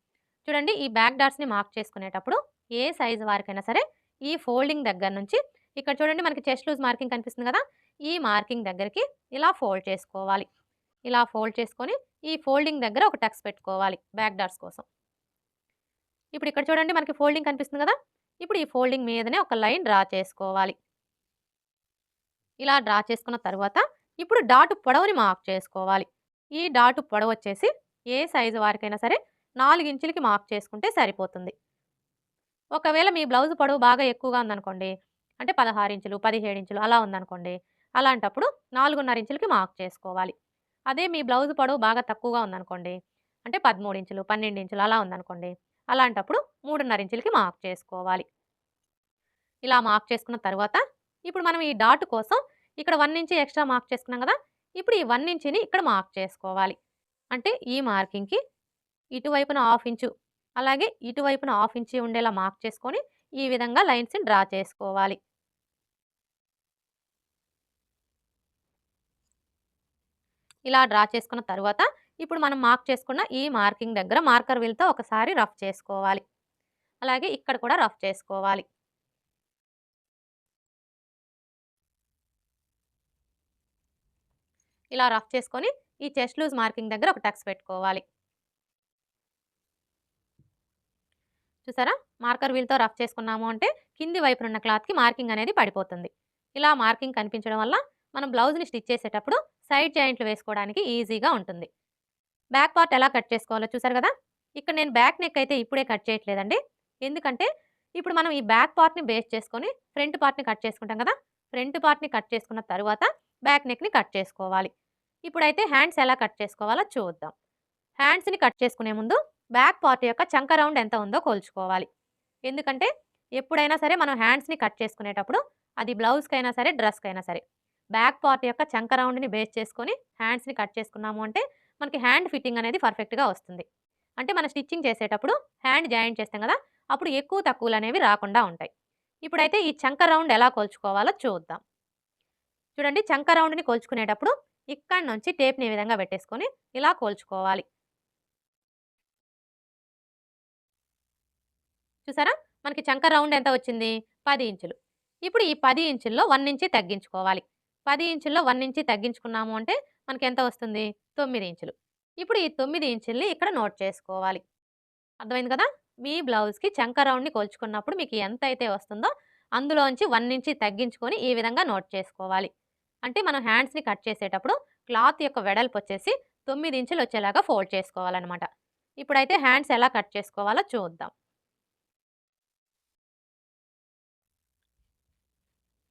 చూడండి, ఈ బ్యాక్ డాట్స్‌ని మార్క్ చేసుకునేటప్పుడు ఏ సైజ్ వారికైనా సరే ఈ ఫోల్డింగ్ దగ్గర నుంచి ఇక్కడ చూడండి మనకి చెస్ట్ లూజ్ మార్కింగ్ కనిపిస్తుంది కదా! ఈ మార్కింగ్ దగ్గరికి ఇలా ఫోల్డ్ చేసుకోవాలి. ఇలా ఫోల్డ్ చేసుకొని ఈ ఫోల్డింగ్ దగ్గర ఒక టక్స్ పెట్టుకోవాలి బ్యాక్ డాట్స్ కోసం. ఇప్పుడు ఇక్కడ చూడండి మనకి ఫోల్డింగ్ కనిపిస్తుంది కదా! ఇప్పుడు ఈ ఫోల్డింగ్ మీదనే ఒక లైన్ డ్రా చేసుకోవాలి. ఇలా డ్రా చేసుకున్న తర్వాత ఇప్పుడు డాట్ పొడవుని మార్క్ చేసుకోవాలి. ఈ డాట్ పొడవు వచ్చేసి ఏ సైజు వారికైనా సరే 4 ఇంచులకి మార్క్ చేసుకుంటే సరిపోతుంది. ఒకవేళ మీ బ్లౌజ్ పొడవు బాగా ఎక్కువగా ఉందనుకోండి, అంటే 16 ఇంచులు, 17 ఇంచులు అలా ఉందనుకోండి, అలాంటప్పుడు 4.5 ఇంచులకి మార్క్ చేసుకోవాలి. అదే మీ బ్లౌజ్ పొడవు బాగా తక్కువగా ఉందనుకోండి, అంటే 13 ఇంచులు, 12 ఇంచులు అలా ఉందనుకోండి, అలాంటప్పుడు 3.5 ఇంచులకి మార్క్ చేసుకోవాలి. ఇలా మార్క్ చేసుకున్న తర్వాత ఇప్పుడు మనం ఈ డాట్ కోసం ఇక్కడ 1 ఇంచ్ ఎక్స్ట్రా మార్క్ చేసుకున్నాం కదా! ఇప్పుడు ఈ 1 ఇంచ్‌ని ఇక్కడ మార్క్ చేసుకోవాలి. అంటే ఈ మార్కింగ్‌కి ఇటువైపున హాఫ్ ఇంచు, అలాగే ఇటువైపున హాఫ్ ఇంచు ఉండేలా మార్క్ చేసుకొని ఈ విధంగా లైన్స్‌ని డ్రా చేసుకోవాలి. ఇలా డ్రా చేసుకున్న తర్వాత ఇప్పుడు మనం మార్క్ చేసుకున్న ఈ మార్కింగ్ దగ్గర మార్కర్ వీల్‌తో ఒకసారి రఫ్ చేసుకోవాలి. అలాగే ఇక్కడ కూడా రఫ్ చేసుకోవాలి. ఇలా రఫ్ చేసుకొని ఈ చెస్ట్ లూజ్ మార్కింగ్ దగ్గర ఒక టక్స్ పెట్టుకోవాలి. చూసారా? మార్కర్ వీల్‌తో రఫ్ చేసుకున్నాము అంటే కింది వైపున ఉన్న క్లాత్‌కి మార్కింగ్ అనేది పడిపోతుంది. ఇలా మార్కింగ్ కనిపించడం వల్ల మనం బ్లౌజ్‌ని స్టిచ్ చేసేటప్పుడు సైడ్ జాయింట్లు వేసుకోవడానికి ఈజీగా ఉంటుంది. బ్యాక్ పార్ట్ ఎలా కట్ చేసుకోవాలో చూసారు కదా! ఇక్కడ నేను బ్యాక్ నెక్ అయితే ఇప్పుడే కట్ చేయట్లేదండి. ఎందుకంటే ఇప్పుడు మనం ఈ బ్యాక్ పార్ట్‌ని బేస్ చేసుకొని ఫ్రంట్ పార్ట్‌ని కట్ చేసుకుంటాం కదా! ఫ్రంట్ పార్ట్‌ని కట్ చేసుకున్న తరువాత బ్యాక్ నెక్‌ని కట్ చేసుకోవాలి. ఇప్పుడైతే హ్యాండ్స్ ఎలా కట్ చేసుకోవాలో చూద్దాం. హ్యాండ్స్‌ని కట్ చేసుకునే ముందు బ్యాక్ పార్ట్ యొక్క చంక రౌండ్ ఎంత ఉందో కొలుచుకోవాలి. ఎందుకంటే ఎప్పుడైనా సరే మనం హ్యాండ్స్‌ని కట్ చేసుకునేటప్పుడు అది బ్లౌజ్‌కైనా సరే, డ్రెస్‌కైనా సరే బ్యాక్ పార్ట్ యొక్క చంక రౌండ్‌ని బేస్ చేసుకొని హ్యాండ్స్‌ని కట్ చేసుకున్నాము అంటే మనకి హ్యాండ్ ఫిట్టింగ్ అనేది పర్ఫెక్ట్‌గా వస్తుంది. అంటే మనం స్టిచ్చింగ్ చేసేటప్పుడు హ్యాండ్ జాయింట్ చేస్తాం కదా! అప్పుడు ఎక్కువ తక్కువలనేవి రాకుండా ఉంటాయి. ఇప్పుడైతే ఈ చంక రౌండ్ ఎలా కొలుచుకోవాలో చూద్దాం. చూడండి, చంక రౌండ్‌ని కొలుచుకునేటప్పుడు ఇక్కడి నుంచి టేప్‌ని ఈ విధంగా పెట్టేసుకొని ఇలా కొలుచుకోవాలి. చూసారా? మనకి చంక రౌండ్ ఎంత వచ్చింది? 10 ఇంచులు. ఇప్పుడు ఈ 10 ఇంచుల్లో 1 ఇంచి తగ్గించుకోవాలి. 10 ఇంచుల్లో 1 ఇంచి తగ్గించుకున్నాము అంటే మనకెంత వస్తుంది? 9 ఇంచులు. ఇప్పుడు ఈ 9 ఇంచుల్ని ఇక్కడ నోట్ చేసుకోవాలి. అర్థమైంది కదా! మీ బ్లౌజ్‌కి చంక రౌండ్‌ని కొలుచుకున్నప్పుడు మీకు ఎంతైతే వస్తుందో అందులోంచి 1 ఇంచి తగ్గించుకొని ఈ విధంగా నోట్ చేసుకోవాలి. అంటే మనం హ్యాండ్స్‌ని కట్ చేసేటప్పుడు క్లాత్ యొక్క వెడల్పు వచ్చేసి 9 ఇంచులు వచ్చేలాగా ఫోల్డ్ చేసుకోవాలనమాట. ఇప్పుడైతే హ్యాండ్స్ ఎలా కట్ చేసుకోవాలో చూద్దాం.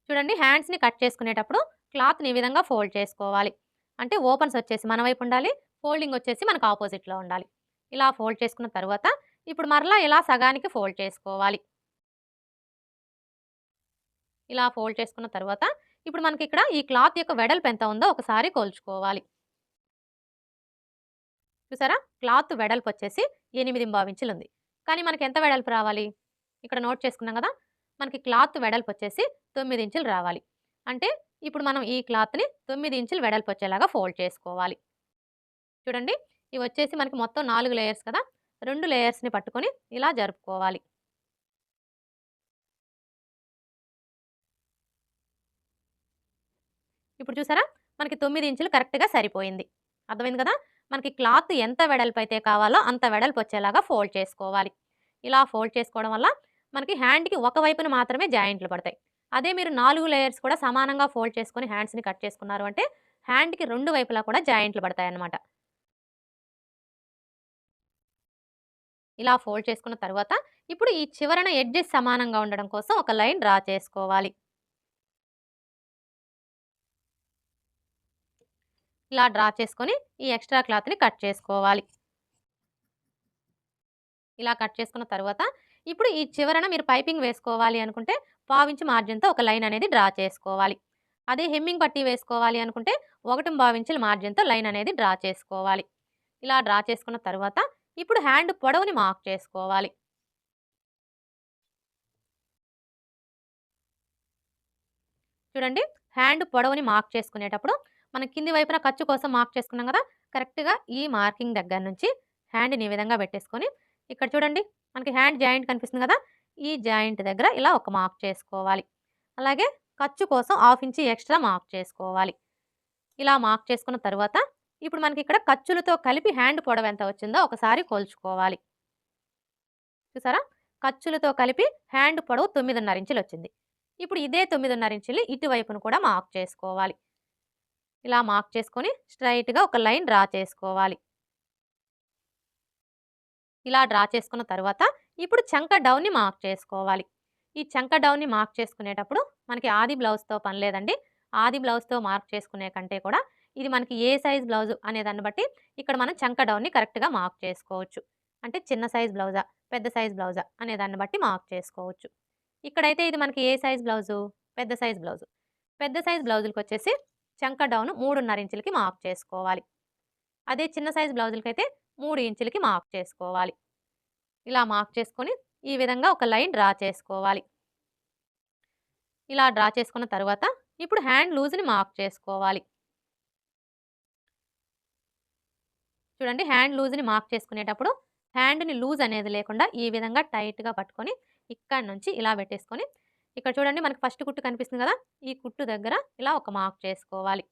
చూడండి, హ్యాండ్స్‌ని కట్ చేసుకునేటప్పుడు క్లాత్‌ని ఈ విధంగా ఫోల్డ్ చేసుకోవాలి. అంటే ఓపెన్స్ వచ్చేసి మన వైపు ఉండాలి. ఫోల్డింగ్ వచ్చేసి మనకు ఆపోజిట్‌లో ఉండాలి. ఇలా ఫోల్డ్ చేసుకున్న తర్వాత ఇప్పుడు మరలా ఇలా సగానికి ఫోల్డ్ చేసుకోవాలి. ఇలా ఫోల్డ్ చేసుకున్న తర్వాత ఇప్పుడు మనకి ఇక్కడ ఈ క్లాత్ యొక్క వెడల్పు ఎంత ఉందో ఒకసారి కొలుచుకోవాలి. చూసారా? క్లాత్ వెడల్పు వచ్చేసి 8.25 ఇంచులు ఉంది. కానీ మనకి ఎంత వెడల్పు రావాలి? ఇక్కడ నోట్ చేసుకున్నాం కదా! మనకి క్లాత్ వెడల్పు వచ్చేసి 9 ఇంచులు రావాలి. అంటే ఇప్పుడు మనం ఈ క్లాత్‌ని 9 ఇంచులు వెడల్పు వచ్చేలాగా ఫోల్డ్ చేసుకోవాలి. చూడండి, ఇవి వచ్చేసి మనకి మొత్తం 4 లేయర్స్ కదా! 2 లేయర్స్‌ని పట్టుకొని ఇలా జరుపుకోవాలి. ఇప్పుడు చూసారా? మనకి 9 ఇంచులు కరెక్ట్‌గా సరిపోయింది. అర్థమైంది కదా! మనకి క్లాత్ ఎంత వెడల్పు అయితే కావాలో అంత వెడల్పు వచ్చేలాగా ఫోల్డ్ చేసుకోవాలి. ఇలా ఫోల్డ్ చేసుకోవడం వల్ల మనకి హ్యాండ్‌కి ఒక వైపున మాత్రమే జాయింట్లు పడతాయి. అదే మీరు 4 లేయర్స్ కూడా సమానంగా ఫోల్డ్ చేసుకొని హ్యాండ్స్‌ని కట్ చేసుకున్నారు అంటే హ్యాండ్‌కి 2 వైపులా కూడా జాయింట్లు పడతాయన్నమాట. ఇలా ఫోల్డ్ చేసుకున్న తర్వాత ఇప్పుడు ఈ చివరన ఎడ్జెస్ సమానంగా ఉండడం కోసం ఒక లైన్ డ్రా చేసుకోవాలి. ఇలా డ్రా చేసుకొని ఈ ఎక్స్ట్రా క్లాత్‌ని కట్ చేసుకోవాలి. ఇలా కట్ చేసుకున్న తరువాత ఇప్పుడు ఈ చివరన మీరు పైపింగ్ వేసుకోవాలి అనుకుంటే పావించి మార్జిన్‌తో ఒక లైన్ అనేది డ్రా చేసుకోవాలి. అదే హెమ్మింగ్ పట్టీ వేసుకోవాలి అనుకుంటే 1.25 ఇంచుల మార్జిన్‌తో లైన్ అనేది డ్రా చేసుకోవాలి. ఇలా డ్రా చేసుకున్న తరువాత ఇప్పుడు హ్యాండ్ పొడవుని మార్క్ చేసుకోవాలి. చూడండి, హ్యాండ్ పొడవుని మార్క్ చేసుకునేటప్పుడు మనం కింది వైపున ఖర్చు కోసం మార్క్ చేసుకున్నాం కదా, కరెక్ట్‌గా ఈ మార్కింగ్ దగ్గర నుంచి హ్యాండ్‌ని ఈ విధంగా పెట్టేసుకొని ఇక్కడ చూడండి మనకి హ్యాండ్ జాయింట్ కనిపిస్తుంది కదా, ఈ జాయింట్ దగ్గర ఇలా ఒక మార్క్ చేసుకోవాలి. అలాగే ఖర్చు కోసం 1/2 ఇంచ్ ఎక్స్ట్రా మార్క్ చేసుకోవాలి. ఇలా మార్క్ చేసుకున్న తరువాత ఇప్పుడు మనకి ఇక్కడ ఖర్చులతో కలిపి హ్యాండ్ పొడవు ఎంత వచ్చిందో ఒకసారి కొలుచుకోవాలి. చూసారా, ఖర్చులతో కలిపి హ్యాండ్ పొడవు 9.5 ఇంచులు వచ్చింది. ఇప్పుడు ఇదే 9.5 ఇంచులు ఇటువైపును కూడా మార్క్ చేసుకోవాలి. ఇలా మార్క్ చేసుకొని స్ట్రైట్‌గా ఒక లైన్ డ్రా చేసుకోవాలి. ఇలా డ్రా చేసుకున్న తరువాత ఇప్పుడు చంక డౌన్‌ని మార్క్ చేసుకోవాలి. ఈ చంక డౌన్‌ని మార్క్ చేసుకునేటప్పుడు మనకి ఆది బ్లౌజ్‌తో పని లేదండి. ఆది బ్లౌజ్‌తో మార్క్ చేసుకునే కంటే కూడా ఇది మనకి ఏ సైజ్ బ్లౌజ్ అనే దాన్ని బట్టి ఇక్కడ మనం చంక డౌన్‌ని కరెక్ట్‌గా మార్క్ చేసుకోవచ్చు. అంటే చిన్న సైజ్ బ్లౌజా, పెద్ద సైజ్ బ్లౌజా అనే దాన్ని బట్టి మార్క్ చేసుకోవచ్చు. ఇక్కడైతే ఇది మనకి ఏ సైజ్ బ్లౌజు? పెద్ద సైజ్ బ్లౌజు. పెద్ద సైజ్ బ్లౌజులకొచ్చేసి చంక డౌన్ 3.5 ఇంచులకి మార్క్ చేసుకోవాలి. అదే చిన్న సైజ్ బ్లౌజులకైతే 3 ఇంచులకి మార్క్ చేసుకోవాలి. ఇలా మార్క్ చేసుకొని ఈ విధంగా ఒక లైన్ డ్రా చేసుకోవాలి. ఇలా డ్రా చేసుకున్న తరువాత ఇప్పుడు హ్యాండ్ లూజ్‌ని మార్క్ చేసుకోవాలి. చూడండి, హ్యాండ్ లూజ్‌ని మార్క్ చేసుకునేటప్పుడు హ్యాండ్‌ని లూజ్ అనేది లేకుండా ఈ విధంగా టైట్‌గా పట్టుకొని ఇక్కడి నుంచి ఇలా పెట్టేసుకొని ఇక్కడ చూడండి మనకి ఫస్ట్ కుట్టు కనిపిస్తుంది కదా, ఈ కుట్టు దగ్గర ఇలా ఒక మార్క్ చేసుకోవాలి.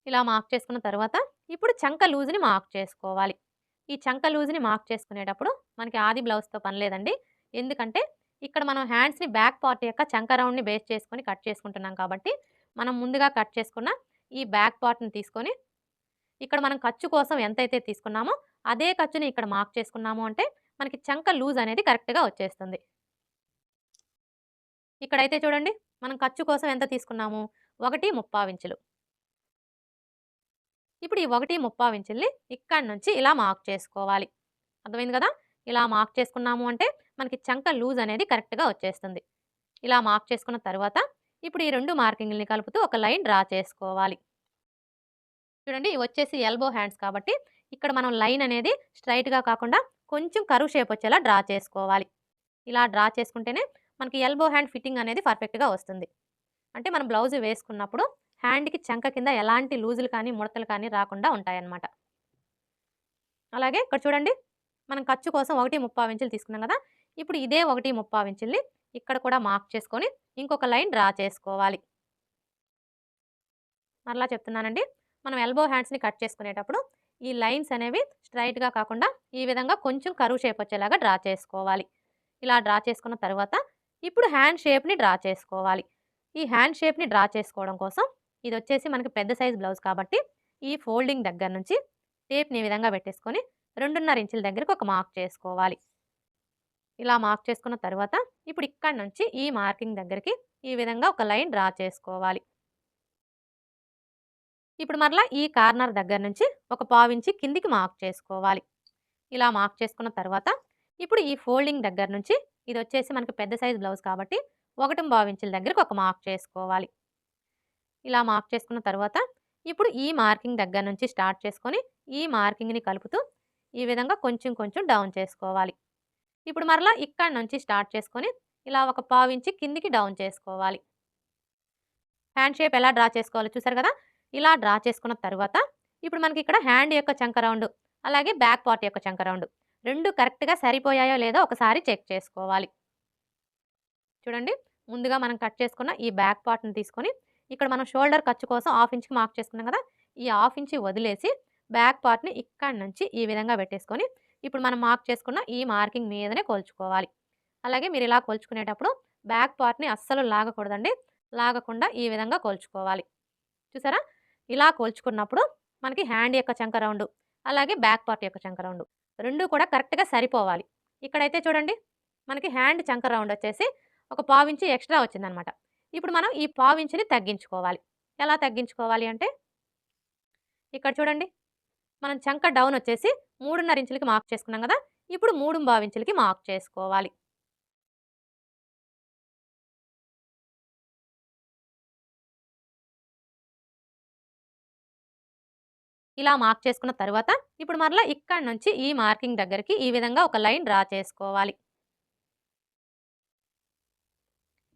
ఇలా మార్క్ చేసుకున్న తర్వాత ఇప్పుడు చంక లూజ్‌ని మార్క్ చేసుకోవాలి. ఈ చంక లూజ్‌ని మార్క్ చేసుకునేటప్పుడు మనకి ఆది బ్లౌజ్‌తో పని లేదండి. ఎందుకంటే ఇక్కడ మనం హ్యాండ్స్‌ని బ్యాక్ పార్ట్ యొక్క చంక రౌండ్‌ని బేస్ చేసుకొని కట్ చేసుకుంటున్నాం కాబట్టి మనం ముందుగా కట్ చేసుకున్న ఈ బ్యాక్ పార్ట్‌ని తీసుకొని ఇక్కడ మనం ఖర్చు కోసం ఎంతైతే తీసుకున్నామో అదే ఖర్చుని ఇక్కడ మార్క్ చేసుకున్నాము అంటే మనకి చంక లూజ్ అనేది కరెక్ట్‌గా వచ్చేస్తుంది. ఇక్కడైతే చూడండి మనం ఖర్చు కోసం ఎంత తీసుకున్నాము? 1.35 ఇంచులు. ఇప్పుడు ఈ 1.35 ఇంచుల్ని ఇక్కడి నుంచి ఇలా మార్క్ చేసుకోవాలి. అర్థమైంది కదా? ఇలా మార్క్ చేసుకున్నాము అంటే మనకి చంక లూజ్ అనేది కరెక్ట్‌గా వచ్చేస్తుంది. ఇలా మార్క్ చేసుకున్న తర్వాత ఇప్పుడు ఈ 2 మార్కింగ్‌లని కలుపుతూ ఒక లైన్ డ్రా చేసుకోవాలి. చూడండి, ఇవి వచ్చేసి ఎల్బో హ్యాండ్స్ కాబట్టి ఇక్కడ మనం లైన్ అనేది స్ట్రైట్‌గా కాకుండా కొంచెం కర్వ్ షేప్ వచ్చేలా డ్రా చేసుకోవాలి. ఇలా డ్రా చేసుకుంటేనే మనకి ఎల్బో హ్యాండ్ ఫిట్టింగ్ అనేది పర్ఫెక్ట్‌గా వస్తుంది. అంటే మనం బ్లౌజ్ వేసుకున్నప్పుడు హ్యాండ్‌కి చంక కింద ఎలాంటి లూజులు కానీ, ముడతలు కానీ రాకుండా ఉంటాయన్నమాట. అలాగే ఇక్కడ చూడండి మనం ఖర్చు కోసం 1.35 ఇంచులు తీసుకున్నాం కదా, ఇప్పుడు ఇదే 1.35 ఇంచుల్ని ఇక్కడ కూడా మార్క్ చేసుకొని ఇంకొక లైన్ డ్రా చేసుకోవాలి. మరలా చెప్తున్నానండి, మనం ఎల్బో హ్యాండ్స్‌ని కట్ చేసుకునేటప్పుడు ఈ లైన్స్ అనేవి స్ట్రైట్‌గా కాకుండా ఈ విధంగా కొంచెం కర్వ్ షేప్ వచ్చేలాగా డ్రా చేసుకోవాలి. ఇలా డ్రా చేసుకున్న తర్వాత ఇప్పుడు హ్యాండ్ షేప్‌ని డ్రా చేసుకోవాలి. ఈ హ్యాండ్ షేప్‌ని డ్రా చేసుకోవడం కోసం ఇది వచ్చేసి మనకి పెద్ద సైజ్ బ్లౌజ్ కాబట్టి ఈ ఫోల్డింగ్ దగ్గర నుంచి టేప్‌ని ఈ విధంగా పెట్టేసుకొని 2.5 ఇంచుల దగ్గరికి ఒక మార్క్ చేసుకోవాలి. ఇలా మార్క్ చేసుకున్న తర్వాత ఇప్పుడు ఇక్కడి నుంచి ఈ మార్కింగ్ దగ్గరికి ఈ విధంగా ఒక లైన్ డ్రా చేసుకోవాలి. ఇప్పుడు మరలా ఈ కార్నర్ దగ్గర నుంచి ఒక పావించి కిందికి మార్క్ చేసుకోవాలి. ఇలా మార్క్ చేసుకున్న తర్వాత ఇప్పుడు ఈ ఫోల్డింగ్ దగ్గర నుంచి ఇది వచ్చేసి మనకి పెద్ద సైజ్ బ్లౌజ్ కాబట్టి 1.25 ఇంచుల దగ్గరికి ఒక మార్క్ చేసుకోవాలి. ఇలా మార్క్ చేసుకున్న తర్వాత ఇప్పుడు ఈ మార్కింగ్ దగ్గర నుంచి స్టార్ట్ చేసుకొని ఈ మార్కింగ్ని కలుపుతూ ఈ విధంగా కొంచెం కొంచెం డౌన్ చేసుకోవాలి. ఇప్పుడు మరలా ఇక్కడి నుంచి స్టార్ట్ చేసుకొని ఇలా ఒక పావించి కిందికి డౌన్ చేసుకోవాలి. హ్యాండ్ షేప్ ఎలా డ్రా చేసుకోవాలో చూసారు కదా, ఇలా డ్రా చేసుకున్న తర్వాత ఇప్పుడు మనకి ఇక్కడ హ్యాండ్ యొక్క చంక రౌండ్ అలాగే బ్యాక్ పార్ట్ యొక్క చంక రౌండ్ రెండు కరెక్ట్‌గా సరిపోయాయో లేదో ఒకసారి చెక్ చేసుకోవాలి. చూడండి, ముందుగా మనం కట్ చేసుకున్న ఈ బ్యాక్ పార్ట్‌ని తీసుకొని ఇక్కడ మనం షోల్డర్ ఖర్చు కోసం 1/2 ఇంచ్‌కి మార్క్ చేసుకున్నాం కదా, ఈ 1/2 ఇంచ్ వదిలేసి బ్యాక్ పార్ట్‌ని ఇక్కడి నుంచి ఈ విధంగా పెట్టేసుకొని ఇప్పుడు మనం మార్క్ చేసుకున్న ఈ మార్కింగ్ మీదనే కొలుచుకోవాలి. అలాగే మీరు ఇలా కొలుచుకునేటప్పుడు బ్యాక్ పార్ట్‌ని అస్సలు లాగకూడదండి. లాగకుండా ఈ విధంగా కొలుచుకోవాలి. చూసారా, ఇలా కొలుచుకున్నప్పుడు మనకి హ్యాండ్ యొక్క చంక రౌండ్ అలాగే బ్యాక్ పార్ట్ యొక్క చంక రౌండ్ రెండు కూడా కరెక్ట్‌గా సరిపోవాలి. ఇక్కడైతే చూడండి మనకి హ్యాండ్ చంక రౌండ్ వచ్చేసి ఒక పావించి ఎక్స్ట్రా వచ్చిందనమాట. ఇప్పుడు మనం ఈ పావించిని తగ్గించుకోవాలి. ఎలా తగ్గించుకోవాలి అంటే ఇక్కడ చూడండి, మనం చంక డౌన్ వచ్చేసి 3.5 ఇంచులకి మార్క్ చేసుకున్నాం కదా! ఇప్పుడు 3.25 ఇంచులకి మార్క్ చేసుకోవాలి. ఇలా మార్క్ చేసుకున్న తర్వాత ఇప్పుడు మరలా ఇక్కడి నుంచి ఈ మార్కింగ్ దగ్గరికి ఈ విధంగా ఒక లైన్ డ్రా చేసుకోవాలి.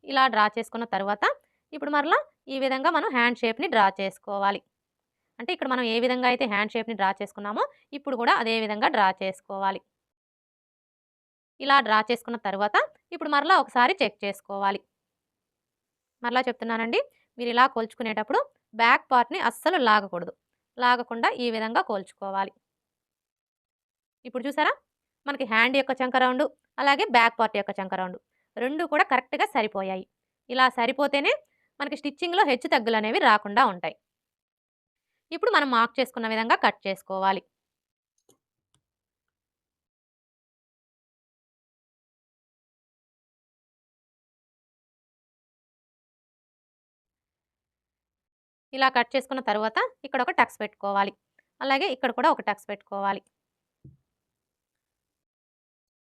ఇలా డ్రా చేసుకున్న తర్వాత ఇప్పుడు మరలా ఈ విధంగా మనం హ్యాండ్ షేప్‌ని డ్రా చేసుకోవాలి. అంటే ఇక్కడ మనం ఏ విధంగా అయితే హ్యాండ్ షేప్‌ని డ్రా చేసుకున్నామో ఇప్పుడు కూడా అదే విధంగా డ్రా చేసుకోవాలి. ఇలా డ్రా చేసుకున్న తర్వాత ఇప్పుడు మరలా ఒకసారి చెక్ చేసుకోవాలి. మరలా చెప్తున్నానండి, మీరు ఇలా కొలుచుకునేటప్పుడు బ్యాక్ పార్ట్‌ని అస్సలు లాగకూడదు. లాగకుండా ఈ విధంగా కొలుచుకోవాలి. ఇప్పుడు చూసారా? మనకి హ్యాండ్ యొక్క చంక రౌండు, అలాగే బ్యాక్ పార్ట్ యొక్క చంక రౌండు 2 కూడా కరెక్ట్‌గా సరిపోయాయి. ఇలా సరిపోతేనే మనకి స్టిచ్చింగ్‌లో హెచ్చు తగ్గులనేవి రాకుండా ఉంటాయి. ఇప్పుడు మనం మార్క్ చేసుకున్న విధంగా కట్ చేసుకోవాలి. ఇలా కట్ చేసుకున్న తర్వాత ఇక్కడ ఒక టక్స్ పెట్టుకోవాలి. అలాగే ఇక్కడ కూడా ఒక టక్స్ పెట్టుకోవాలి.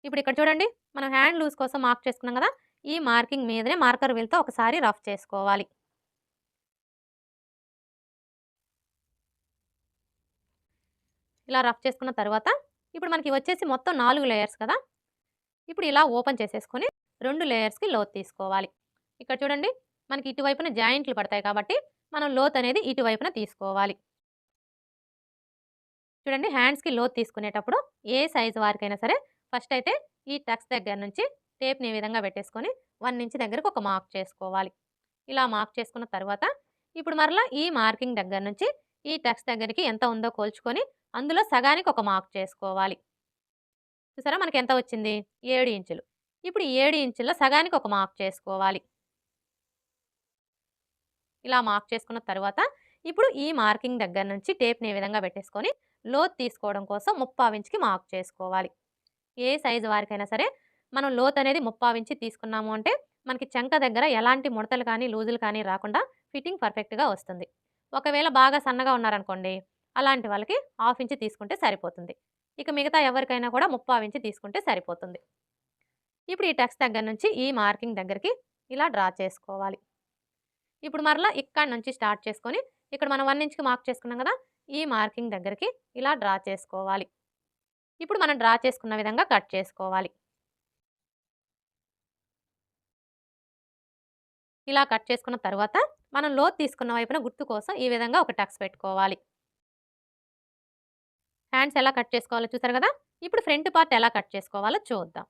ఇప్పుడు ఇక్కడ చూడండి, మనం హ్యాండ్ లూజ్ కోసం మార్క్ చేసుకున్నాం కదా! ఈ మార్కింగ్ మీదనే మార్కర్ వీల్‌తో ఒకసారి రఫ్ చేసుకోవాలి. ఇలా రఫ్ చేసుకున్న తర్వాత ఇప్పుడు మనకి వచ్చేసి మొత్తం 4 లేయర్స్ కదా! ఇప్పుడు ఇలా ఓపెన్ చేసేసుకొని 2 లేయర్స్‌కి లోతు తీసుకోవాలి. ఇక్కడ చూడండి, మనకి ఇటువైపున జాయింట్లు పడతాయి కాబట్టి మనం లోతు అనేది ఇటువైపున తీసుకోవాలి. చూడండి, హ్యాండ్స్‌కి లోతు తీసుకునేటప్పుడు ఏ సైజు వారికైనా సరే ఫస్ట్ అయితే ఈ టక్స్ దగ్గర నుంచి టేప్‌ని ఈ విధంగా పెట్టేసుకొని 1 ఇంచ్ దగ్గరకు ఒక మార్క్ చేసుకోవాలి. ఇలా మార్క్ చేసుకున్న తర్వాత ఇప్పుడు మరలా ఈ మార్కింగ్ దగ్గర నుంచి ఈ టక్స్ దగ్గరికి ఎంత ఉందో కొలుచుకొని అందులో సగానికి ఒక మార్క్ చేసుకోవాలి. చూసారా మనకి ఎంత వచ్చింది? 7 ఇంచులు. ఇప్పుడు ఈ 7 ఇంచుల్లో సగానికి ఒక మార్క్ చేసుకోవాలి. ఇలా మార్క్ చేసుకున్న తర్వాత ఇప్పుడు ఈ మార్కింగ్ దగ్గర నుంచి టేప్‌ని ఈ విధంగా పెట్టేసుకొని లోతు తీసుకోవడం కోసం 3/4 ఇంచ్‌కి మార్క్ చేసుకోవాలి. ఏ సైజు వారికైనా సరే మనం లోతు అనేది 3/4 ఇంచ్ తీసుకున్నాము అంటే మనకి చంక దగ్గర ఎలాంటి ముడతలు కానీ, లూజులు కానీ రాకుండా ఫిట్టింగ్ పర్ఫెక్ట్‌గా వస్తుంది. ఒకవేళ బాగా సన్నగా ఉన్నారనుకోండి, అలాంటి వాళ్ళకి 1/2 ఇంచ్ తీసుకుంటే సరిపోతుంది. ఇక మిగతా ఎవరికైనా కూడా 3/4 ఇంచ్ తీసుకుంటే సరిపోతుంది. ఇప్పుడు ఈ టక్స్ దగ్గర నుంచి ఈ మార్కింగ్ దగ్గరికి ఇలా డ్రా చేసుకోవాలి. ఇప్పుడు మరలా ఇక్కడి నుంచి స్టార్ట్ చేసుకొని ఇక్కడ మనం 1 ఇంచ్‌కి మార్క్ చేసుకున్నాం కదా! ఈ మార్కింగ్ దగ్గరికి ఇలా డ్రా చేసుకోవాలి. ఇప్పుడు మనం డ్రా చేసుకున్న విధంగా కట్ చేసుకోవాలి. ఇలా కట్ చేసుకున్న తర్వాత మనం లోతు తీసుకున్న వైపున గుర్తు కోసం ఈ విధంగా ఒక టక్స్ పెట్టుకోవాలి. హ్యాండ్స్ ఎలా కట్ చేసుకోవాలో చూసారు కదా! ఇప్పుడు ఫ్రంట్ పార్ట్ ఎలా కట్ చేసుకోవాలో చూద్దాం.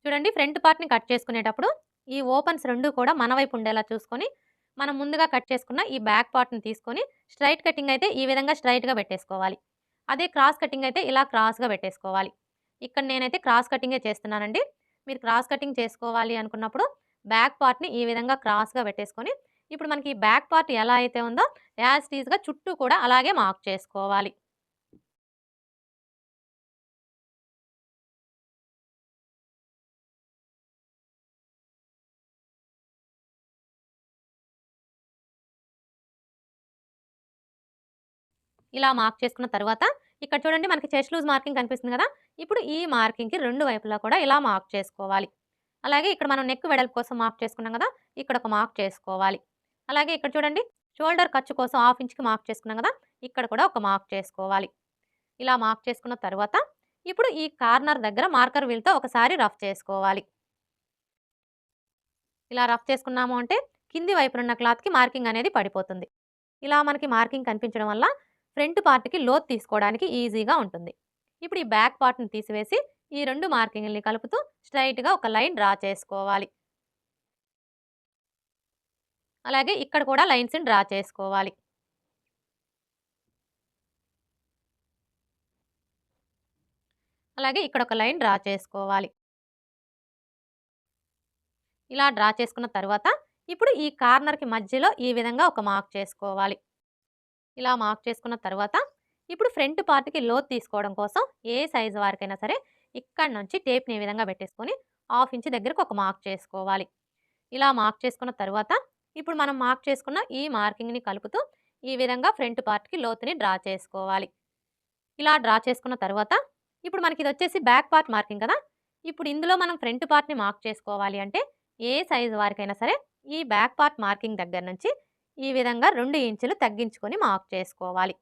చూడండి, ఫ్రంట్ పార్ట్‌ని కట్ చేసుకునేటప్పుడు ఈ ఓపెన్స్ 2 కూడా మన వైపు ఉండేలా చూసుకొని మనం ముందుగా కట్ చేసుకున్న ఈ బ్యాక్ పార్ట్‌ని తీసుకొని స్ట్రెయిట్ కటింగ్ అయితే ఈ విధంగా స్ట్రెయిట్‌గా పెట్టేసుకోవాలి. అదే క్రాస్ కటింగ్ అయితే ఇలా క్రాస్‌గా పెట్టేసుకోవాలి. ఇక్కడ నేనైతే క్రాస్ కటింగే చేస్తున్నానండి. మీరు క్రాస్ కటింగ్ చేసుకోవాలి అనుకున్నప్పుడు బ్యాక్ పార్ట్‌ని ఈ విధంగా క్రాస్‌గా పెట్టేసుకొని ఇప్పుడు మనకి ఈ బ్యాక్ పార్ట్ ఎలా అయితే ఉందో యాజ్ ఇట్ ఈస్‌గా చుట్టూ కూడా అలాగే మార్క్ చేసుకోవాలి. ఇలా మార్క్ చేసుకున్న తర్వాత ఇక్కడ చూడండి, మనకి చెస్ట్ లూజ్ మార్కింగ్ కనిపిస్తుంది కదా! ఇప్పుడు ఈ మార్కింగ్‌కి 2 వైపులా కూడా ఇలా మార్క్ చేసుకోవాలి. అలాగే ఇక్కడ మనం నెక్ వెడల్పు కోసం మార్క్ చేసుకున్నాం కదా! ఇక్కడ ఒక మార్క్ చేసుకోవాలి. అలాగే ఇక్కడ చూడండి, షోల్డర్ ఖర్చు కోసం 1/2 ఇంచ్‌కి మార్క్ చేసుకున్నాం కదా! ఇక్కడ కూడా ఒక మార్క్ చేసుకోవాలి. ఇలా మార్క్ చేసుకున్న తర్వాత ఇప్పుడు ఈ కార్నర్ దగ్గర మార్కర్ వీల్‌తో ఒకసారి రఫ్ చేసుకోవాలి. ఇలా రఫ్ చేసుకున్నాము అంటే కింది వైపునున్న క్లాత్‌కి మార్కింగ్ అనేది పడిపోతుంది. ఇలా మనకి మార్కింగ్ కనిపించడం వల్ల ఫ్రంట్ పార్ట్‌కి లోతు తీసుకోవడానికి ఈజీగా ఉంటుంది. ఇప్పుడు ఈ బ్యాక్ పార్ట్‌ని తీసివేసి ఈ 2 మార్కింగ్‌లని కలుపుతూ స్ట్రెయిట్‌గా ఒక లైన్ డ్రా చేసుకోవాలి. అలాగే ఇక్కడ కూడా లైన్స్‌ని డ్రా చేసుకోవాలి. అలాగే ఇక్కడ ఒక లైన్ డ్రా చేసుకోవాలి. ఇలా డ్రా చేసుకున్న తర్వాత ఇప్పుడు ఈ కార్నర్‌కి మధ్యలో ఈ విధంగా ఒక మార్క్ చేసుకోవాలి. ఇలా మార్క్ చేసుకున్న తర్వాత ఇప్పుడు ఫ్రంట్ పార్ట్‌కి లోతు తీసుకోవడం కోసం ఏ సైజు వారికైనా సరే ఇక్కడి నుంచి టేప్‌ని ఈ విధంగా పెట్టేసుకొని 1/2 ఇంచ్ దగ్గరకు ఒక మార్క్ చేసుకోవాలి. ఇలా మార్క్ చేసుకున్న తర్వాత ఇప్పుడు మనం మార్క్ చేసుకున్న ఈ మార్కింగ్‌ని కలుపుతూ ఈ విధంగా ఫ్రంట్ పార్ట్‌కి లోతుని డ్రా చేసుకోవాలి. ఇలా డ్రా చేసుకున్న తర్వాత ఇప్పుడు మనకిదొచ్చేసి బ్యాక్ పార్ట్ మార్కింగ్ కదా! ఇప్పుడు ఇందులో మనం ఫ్రంట్ పార్ట్‌ని మార్క్ చేసుకోవాలి అంటే ఏ సైజ్ వారికైనా సరే ఈ బ్యాక్ పార్ట్ మార్కింగ్ దగ్గర నుంచి ఈ విధంగా 2 ఇంచులు తగ్గించుకొని మార్క్ చేసుకోవాలి.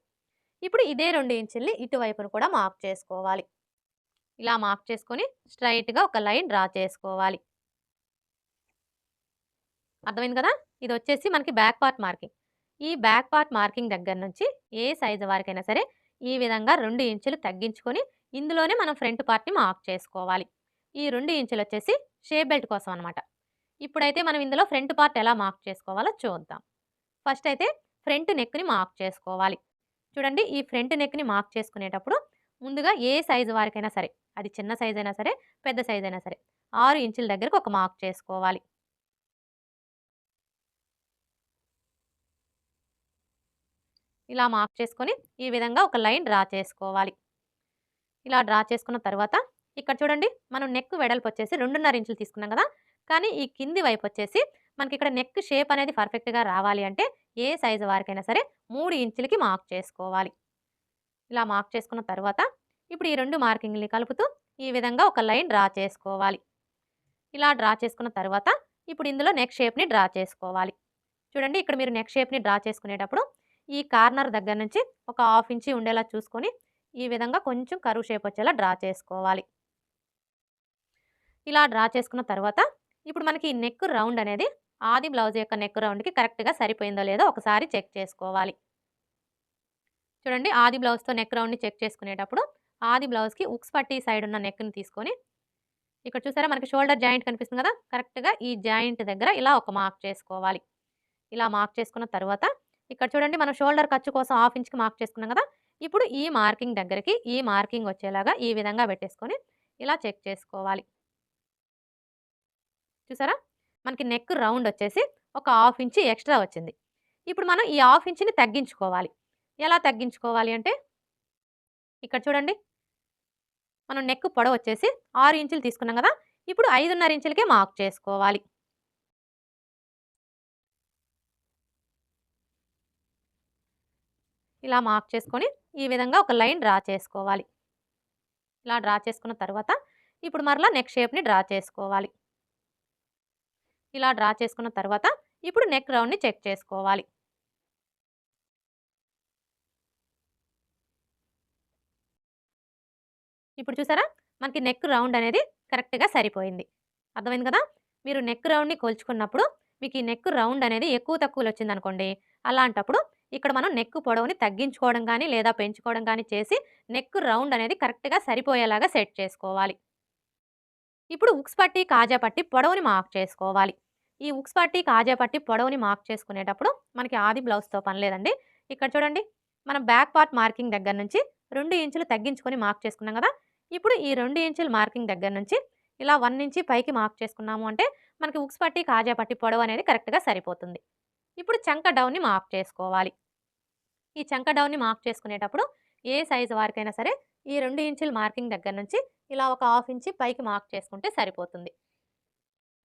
ఇప్పుడు ఇదే 2 ఇంచుల్ని ఇటువైపున కూడా మార్క్ చేసుకోవాలి. ఇలా మార్క్ చేసుకొని స్ట్రెయిట్‌గా ఒక లైన్ డ్రా చేసుకోవాలి. అర్థమైంది కదా! ఇదొచ్చేసి మనకి బ్యాక్ పార్ట్ మార్కింగ్. ఈ బ్యాక్ పార్ట్ మార్కింగ్ దగ్గర నుంచి ఏ సైజ్ వారికైనా సరే ఈ విధంగా 2 ఇంచులు తగ్గించుకొని ఇందులోనే మనం ఫ్రంట్ పార్ట్‌ని మార్క్ చేసుకోవాలి. ఈ 2 ఇంచులొచ్చేసి షేప్ బెల్ట్ కోసం అనమాట. ఇప్పుడైతే మనం ఇందులో ఫ్రంట్ పార్ట్ ఎలా మార్క్ చేసుకోవాలో చూద్దాం. ఫస్ట్ అయితే ఫ్రంట్ నెక్‌ని మార్క్ చేసుకోవాలి. చూడండి ఈ ఫ్రంట్ నెక్‌ని మార్క్ చేసుకునేటప్పుడు ముందుగా ఏ సైజ్ వారికైనా సరే, అది చిన్న సైజ్ అయినా సరే, పెద్ద సైజ్ అయినా సరే 6 ఇంచుల దగ్గరకు ఒక మార్క్ చేసుకోవాలి. ఇలా మార్క్ చేసుకొని ఈ విధంగా ఒక లైన్ డ్రా చేసుకోవాలి. ఇలా డ్రా చేసుకున్న తర్వాత ఇక్కడ చూడండి మనం నెక్ వెడల్పు వచ్చేసి 2.5 ఇంచులు తీసుకున్నాం కదా! కానీ ఈ కింది వైపు వచ్చేసి మనకి ఇక్కడ నెక్ షేప్ అనేది పర్ఫెక్ట్‌గా రావాలి అంటే ఏ సైజ్ వారికైనా సరే 3 ఇంచులకి మార్క్ చేసుకోవాలి. ఇలా మార్క్ చేసుకున్న తర్వాత ఇప్పుడు ఈ 2 మార్కింగ్‌ని కలుపుతూ ఈ విధంగా ఒక లైన్ డ్రా చేసుకోవాలి. ఇలా డ్రా చేసుకున్న తర్వాత ఇప్పుడు ఇందులో నెక్ షేప్‌ని డ్రా చేసుకోవాలి. చూడండి ఇక్కడ మీరు నెక్ షేప్‌ని డ్రా చేసుకునేటప్పుడు ఈ కార్నర్ దగ్గర నుంచి ఒక హాఫ్ ఇంచి ఉండేలా చూసుకొని ఈ విధంగా కొంచెం కర్వ్ షేప్ వచ్చేలా డ్రా చేసుకోవాలి. ఇలా డ్రా చేసుకున్న తర్వాత ఇప్పుడు మనకి ఈ నెక్ రౌండ్ అనేది ఆది బ్లౌజ్ యొక్క నెక్ రౌండ్‌కి కరెక్ట్‌గా సరిపోయిందో లేదో ఒకసారి చెక్ చేసుకోవాలి. చూడండి ఆది బ్లౌజ్‌తో నెక్ రౌండ్‌ని చెక్ చేసుకునేటప్పుడు ఆది బ్లౌజ్‌కి ఉక్స్ పట్టీ సైడ్ ఉన్న నెక్‌ని తీసుకొని ఇక్కడ చూసారా మనకి షోల్డర్ జాయింట్ కనిపిస్తుంది కదా! కరెక్ట్‌గా ఈ జాయింట్ దగ్గర ఇలా ఒక మార్క్ చేసుకోవాలి. ఇలా మార్క్ చేసుకున్న తర్వాత ఇక్కడ చూడండి మనం షోల్డర్ ఖర్చు కోసం హాఫ్ ఇంచ్‌కి మార్క్ చేసుకున్నాం కదా! ఇప్పుడు ఈ మార్కింగ్ దగ్గరికి ఈ మార్కింగ్ వచ్చేలాగా ఈ విధంగా పెట్టేసుకొని ఇలా చెక్ చేసుకోవాలి. చూసారా? మనకి నెక్ రౌండ్ వచ్చేసి ఒక హాఫ్ ఇంచ్ ఎక్స్‌ట్రా వచ్చింది. ఇప్పుడు మనం ఈ హాఫ్ ఇంచ్‌ని తగ్గించుకోవాలి. ఎలా తగ్గించుకోవాలి అంటే ఇక్కడ చూడండి మనం నెక్ పొడవు వచ్చేసి 6 ఇంచులు తీసుకున్నాం కదా! ఇప్పుడు 5.5 ఇంచులకే మార్క్ చేసుకోవాలి. ఇలా మార్క్ చేసుకొని ఈ విధంగా ఒక లైన్ డ్రా చేసుకోవాలి. ఇలా డ్రా చేసుకున్న తర్వాత ఇప్పుడు మరలా నెక్ షేప్‌ని డ్రా చేసుకోవాలి. ఇలా డ్రా చేసుకున్న తర్వాత ఇప్పుడు నెక్ రౌండ్‌ని చెక్ చేసుకోవాలి. ఇప్పుడు చూసారా? మనకి నెక్ రౌండ్ అనేది కరెక్ట్‌గా సరిపోయింది. అర్థమైంది కదా! మీరు నెక్ రౌండ్‌ని కొలుచుకున్నప్పుడు మీకు ఈ నెక్ రౌండ్ అనేది ఎక్కువ తక్కువలు వచ్చిందనుకోండి. అలాంటప్పుడు ఇక్కడ మనం నెక్ పొడవుని తగ్గించుకోవడం గానీ, లేదా పెంచుకోవడం గానీ చేసి నెక్ రౌండ్ అనేది కరెక్ట్‌గా సరిపోయేలాగా సెట్ చేసుకోవాలి. ఇప్పుడు ఉక్స్ పట్టి, కాజా పట్టి పొడవుని మార్క్ చేసుకోవాలి. ఈ ఉక్స్ పట్టి, కాజా పట్టి పొడవుని మార్క్ చేసుకునేటప్పుడు మనకి ఆది బ్లౌజ్‌తో పని లేదండి. ఇక్కడ చూడండి మనం బ్యాక్ పార్ట్ మార్కింగ్ దగ్గర నుంచి 2 ఇంచులు తగ్గించుకొని మార్క్ చేసుకున్నాం కదా! ఇప్పుడు ఈ 2 ఇంచుల మార్కింగ్ దగ్గర నుంచి ఇలా 1 ఇంచి పైకి మార్క్ చేసుకున్నాము అంటే మనకి ఉక్స్ పట్టి, కాజా పట్టి పొడవు అనేది కరెక్ట్‌గా సరిపోతుంది. ఇప్పుడు చంక డౌన్‌ని మార్క్ చేసుకోవాలి. ఈ చంక డౌన్‌ని మార్క్ చేసుకునేటప్పుడు ఏ సైజ్ వారికైనా సరే ఈ 2 ఇంచుల మార్కింగ్ దగ్గర నుంచి ఇలా ఒక హాఫ్ ఇంచి పైకి మార్క్ చేసుకుంటే సరిపోతుంది.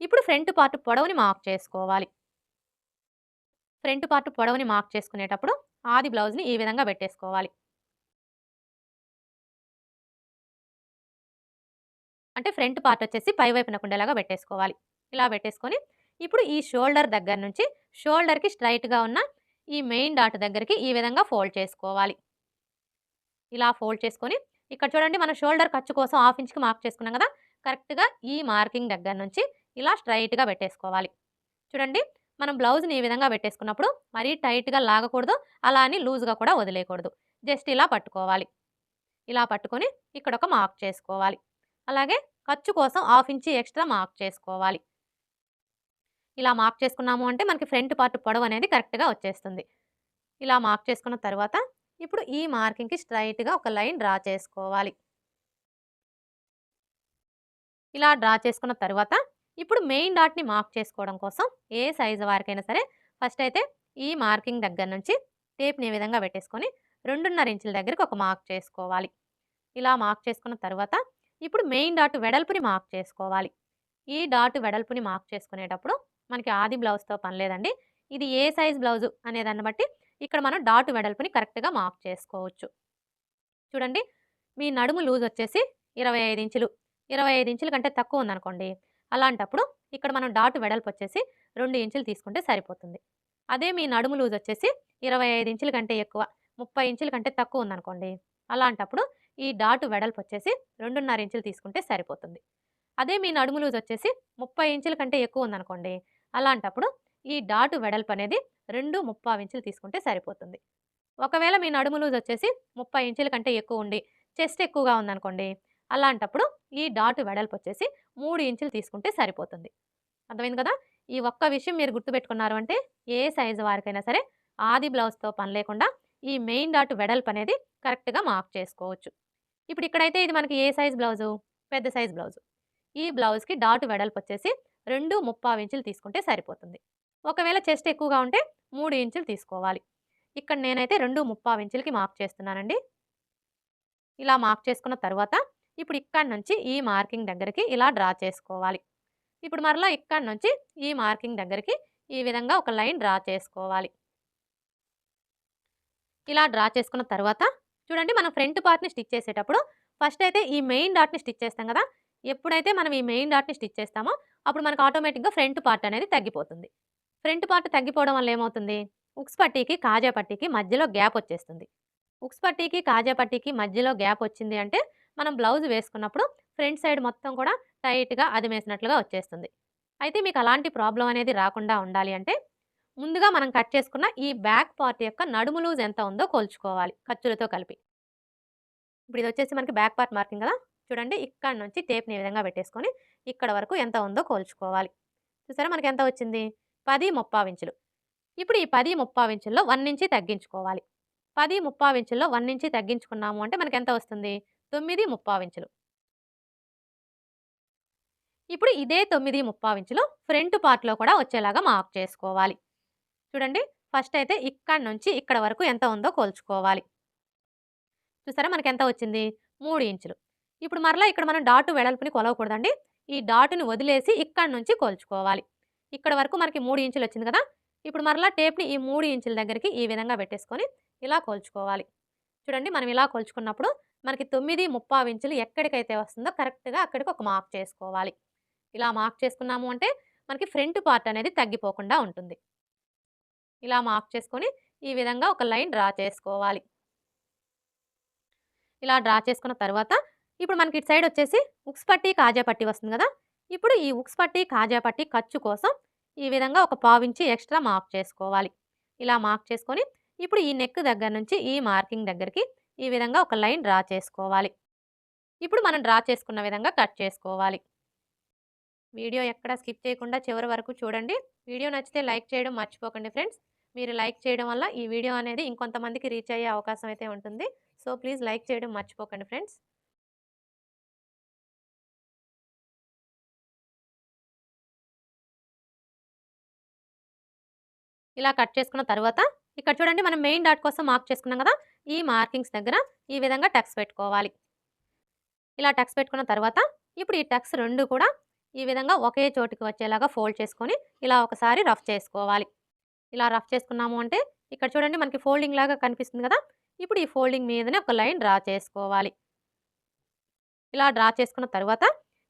ఇప్పుడు ఫ్రంట్ పార్ట్ పొడవుని మార్క్ చేసుకోవాలి. ఫ్రంట్ పార్ట్ పొడవుని మార్క్ చేసుకునేటప్పుడు ఆది బ్లౌజ్‌ని ఈ విధంగా పెట్టేసుకోవాలి. అంటే ఫ్రంట్ పార్ట్ వచ్చేసి పై వైపునకు ఉండేలాగా పెట్టేసుకోవాలి. ఇలా పెట్టేసుకొని ఇప్పుడు ఈ షోల్డర్ దగ్గర నుంచి షోల్డర్‌కి స్ట్రెయిట్‌గా ఉన్న ఈ మెయిన్ డాట్ దగ్గరికి ఈ విధంగా ఫోల్డ్ చేసుకోవాలి. ఇలా ఫోల్డ్ చేసుకొని ఇక్కడ చూడండి మనం షోల్డర్ ఖర్చు కోసం హాఫ్ ఇంచ్‌కి మార్క్ చేసుకున్నాం కదా! కరెక్ట్‌గా ఈ మార్కింగ్ దగ్గర నుంచి ఇలా స్ట్రెయిట్‌గా పెట్టేసుకోవాలి. చూడండి మనం బ్లౌజ్‌ని ఈ విధంగా పెట్టేసుకున్నప్పుడు మరీ టైట్‌గా లాగకూడదు. అలా అని లూజ్‌గా కూడా వదిలేయకూడదు. జస్ట్ ఇలా పట్టుకోవాలి. ఇలా పట్టుకొని ఇక్కడ ఒక మార్క్ చేసుకోవాలి. అలాగే ఖర్చు కోసం హాఫ్ ఇంచి ఎక్స్ట్రా మార్క్ చేసుకోవాలి. ఇలా మార్క్ చేసుకున్నాము అంటే మనకి ఫ్రంట్ పార్ట్ పొడవు అనేది కరెక్ట్‌గా వచ్చేస్తుంది. ఇలా మార్క్ చేసుకున్న తర్వాత ఇప్పుడు ఈ మార్కింగ్‌కి స్ట్రెయిట్‌గా ఒక లైన్ డ్రా చేసుకోవాలి. ఇలా డ్రా చేసుకున్న తర్వాత ఇప్పుడు మెయిన్ డాట్‌ని మార్క్ చేసుకోవడం కోసం ఏ సైజ్ వారికైనా సరే ఫస్ట్ అయితే ఈ మార్కింగ్ దగ్గర నుంచి టేప్‌ని ఈ విధంగా పెట్టేసుకొని 2.5 ఇంచుల దగ్గరికి ఒక మార్క్ చేసుకోవాలి. ఇలా మార్క్ చేసుకున్న తర్వాత ఇప్పుడు మెయిన్ డాట్ వెడల్పుని మార్క్ చేసుకోవాలి. ఈ డాట్ వెడల్పుని మార్క్ చేసుకునేటప్పుడు మనకి ఆది బ్లౌజ్‌తో పని లేదండి. ఇది ఏ సైజ్ బ్లౌజు అనేదాన్ని బట్టి ఇక్కడ మనం డాట్ వెడల్పుని కరెక్ట్‌గా మార్క్ చేసుకోవచ్చు. చూడండి, మీ నడుము లూజ్ వచ్చేసి 25 ఇంచులు. 25 ఇంచుల కంటే తక్కువ ఉందనుకోండి, అలాంటప్పుడు ఇక్కడ మనం డాట్ వెడల్పు వచ్చేసి 2 ఇంచులు తీసుకుంటే సరిపోతుంది. అదే మీ నడుము లూజ్ వచ్చేసి 25 ఇంచుల కంటే ఎక్కువ, 30 ఇంచుల కంటే తక్కువ ఉందనుకోండి, అలాంటప్పుడు ఈ డాట్ వెడల్పు వచ్చేసి 2.5 ఇంచులు తీసుకుంటే సరిపోతుంది. అదే మీ నడుము లూజ్ వచ్చేసి 30 ఇంచుల కంటే ఎక్కువ ఉందనుకోండి, అలాంటప్పుడు ఈ డాట్ వెడల్పు అనేది 2.25 ఇంచులు తీసుకుంటే సరిపోతుంది. ఒకవేళ మీ నడుము లూజ్ వచ్చేసి 30 ఇంచుల కంటే ఎక్కువ ఉండి, చెస్ట్ ఎక్కువగా ఉందనుకోండి, అలాంటప్పుడు ఈ డాట్ వెడల్పు వచ్చేసి 3 ఇంచులు తీసుకుంటే సరిపోతుంది. అర్థమైంది కదా! ఈ ఒక్క విషయం మీరు గుర్తుపెట్టుకున్నారు అంటే ఏ సైజు వారికైనా సరే ఆది బ్లౌజ్‌తో పని లేకుండా ఈ మెయిన్ డాట్ వెడల్పు అనేది కరెక్ట్‌గా మార్క్ చేసుకోవచ్చు. ఇప్పుడు ఇక్కడైతే ఇది మనకి ఏ సైజ్ బ్లౌజు? పెద్ద సైజ్ బ్లౌజు. ఈ బ్లౌజ్‌కి డాట్ వెడల్పు వచ్చేసి 2.25 ఇంచులు తీసుకుంటే సరిపోతుంది. ఒకవేళ చెస్ట్ ఎక్కువగా ఉంటే 3 ఇంచులు తీసుకోవాలి. ఇక్కడ నేనైతే 2.25 ఇంచులకి మార్క్ చేస్తున్నానండి. ఇలా మార్క్ చేసుకున్న తర్వాత ఇప్పుడు ఇక్కడి నుంచి ఈ మార్కింగ్ దగ్గరికి ఇలా డ్రా చేసుకోవాలి. ఇప్పుడు మరలా ఇక్కడి నుంచి ఈ మార్కింగ్ దగ్గరికి ఈ విధంగా ఒక లైన్ డ్రా చేసుకోవాలి. ఇలా డ్రా చేసుకున్న తర్వాత చూడండి, మనం ఫ్రంట్ పార్ట్‌ని స్టిచ్ చేసేటప్పుడు ఫస్ట్ అయితే ఈ మెయిన్ డాట్‌ని స్టిచ్ చేస్తాం కదా! ఎప్పుడైతే మనం ఈ మెయిన్ డాట్‌ని స్టిచ్ చేస్తామో అప్పుడు మనకు ఆటోమేటిక్‌గా ఫ్రంట్ పార్ట్ అనేది తగ్గిపోతుంది. ఫ్రంట్ పార్ట్ తగ్గిపోవడం వల్ల ఏమవుతుంది? ఉక్స్ పట్టీకి, కాజా పట్టీకి మధ్యలో గ్యాప్ వచ్చేస్తుంది. ఉక్స్ పట్టీకి, కాజా పట్టీకి మధ్యలో గ్యాప్ వచ్చింది అంటే మనం బ్లౌజ్ వేసుకున్నప్పుడు ఫ్రంట్ సైడ్ మొత్తం కూడా టైట్‌గా అదిమేసినట్లుగా వచ్చేస్తుంది. అయితే మీకు అలాంటి ప్రాబ్లమ్ అనేది రాకుండా ఉండాలి అంటే ముందుగా మనం కట్ చేసుకున్న ఈ బ్యాక్ పార్ట్ యొక్క నడుము లూజ్ ఎంత ఉందో కొలుచుకోవాలి ఖర్చులతో కలిపి. ఇప్పుడు ఇది వచ్చేసి మనకి బ్యాక్ పార్ట్ మార్కింగ్ కదా! చూడండి, ఇక్కడ నుంచి టేప్‌ని ఈ విధంగా పెట్టేసుకొని ఇక్కడ వరకు ఎంత ఉందో కొలుచుకోవాలి. చూసారా మనకి ఎంత వచ్చింది? 10.35 ఇంచులు. ఇప్పుడు ఈ 10.35 ఇంచుల్లో 1 ఇంచ్ తగ్గించుకోవాలి. 10.35 ఇంచుల్లో 1 ఇంచ్ తగ్గించుకున్నాము అంటే మనకి ఎంత వస్తుంది? 9.35 ఇంచులు. ఇప్పుడు ఇదే 9.35 ఇంచులు ఫ్రంట్ పార్ట్‌లో కూడా వచ్చేలాగా మార్క్ చేసుకోవాలి. చూడండి, ఫస్ట్ అయితే ఇక్కడి నుంచి ఇక్కడ వరకు ఎంత ఉందో కొలుచుకోవాలి. చూసారా మనకి ఎంత వచ్చింది? 3 ఇంచులు. ఇప్పుడు మరలా ఇక్కడ మనం డాట్ వెడల్పుని కొలవకూడదండి. ఈ డాట్‌ని వదిలేసి ఇక్కడి నుంచి కొలుచుకోవాలి. ఇక్కడ వరకు మనకి 3 ఇంచులు వచ్చింది కదా! ఇప్పుడు మరలా టేప్‌ని ఈ 3 ఇంచుల దగ్గరికి ఈ విధంగా పెట్టేసుకొని ఇలా కొలుచుకోవాలి. చూడండి, మనం ఇలా కొలుచుకున్నప్పుడు మనకి 9.35 ఇంచులు ఎక్కడికైతే వస్తుందో కరెక్ట్‌గా అక్కడికి ఒక మార్క్ చేసుకోవాలి. ఇలా మార్క్ చేసుకున్నాము అంటే మనకి ఫ్రంట్ పార్ట్ అనేది తగ్గిపోకుండా ఉంటుంది. ఇలా మార్క్ చేసుకొని ఈ విధంగా ఒక లైన్ డ్రా చేసుకోవాలి. ఇలా డ్రా చేసుకున్న తర్వాత ఇప్పుడు మనకి ఇటు సైడ్ వచ్చేసి ఉక్స్ పట్టీ, కాజా పట్టీ వస్తుంది కదా! ఇప్పుడు ఈ ఉక్స్ పట్టీ, కాజా పట్టీ ఖర్చు కోసం ఈ విధంగా ఒక పావించి ఎక్స్ట్రా మార్క్ చేసుకోవాలి. ఇలా మార్క్ చేసుకొని ఇప్పుడు ఈ నెక్ దగ్గర నుంచి ఈ మార్కింగ్ దగ్గరికి ఈ విధంగా ఒక లైన్ డ్రా చేసుకోవాలి. ఇప్పుడు మనం డ్రా చేసుకున్న విధంగా కట్ చేసుకోవాలి. వీడియో ఎక్కడ స్కిప్ చేయకుండా చివరి వరకు చూడండి. వీడియో నచ్చితే లైక్ చేయడం మర్చిపోకండి ఫ్రెండ్స్. మీరు లైక్ చేయడం వల్ల ఈ వీడియో అనేది ఇంకొంతమందికి రీచ్ అయ్యే అవకాశం అయితే ఉంటుంది. సో ప్లీజ్ లైక్ చేయడం మర్చిపోకండి ఫ్రెండ్స్. ఇలా కట్ చేసుకున్న తర్వాత ఇక్కడ చూడండి, మనం మెయిన్ డాట్ కోసం మార్క్ చేసుకున్నాం కదా! ఈ మార్కింగ్స్ దగ్గర ఈ విధంగా టక్స్ పెట్టుకోవాలి. ఇలా టక్స్ పెట్టుకున్న తర్వాత ఇప్పుడు ఈ టక్స్ 2 కూడా ఈ విధంగా ఒకే చోటికి వచ్చేలాగా ఫోల్డ్ చేసుకొని ఇలా ఒకసారి రఫ్ చేసుకోవాలి. ఇలా రఫ్ చేసుకున్నాము అంటే ఇక్కడ చూడండి మనకి ఫోల్డింగ్ లాగా కనిపిస్తుంది కదా! ఇప్పుడు ఈ ఫోల్డింగ్ మీదనే ఒక లైన్ డ్రా చేసుకోవాలి. ఇలా డ్రా చేసుకున్న తర్వాత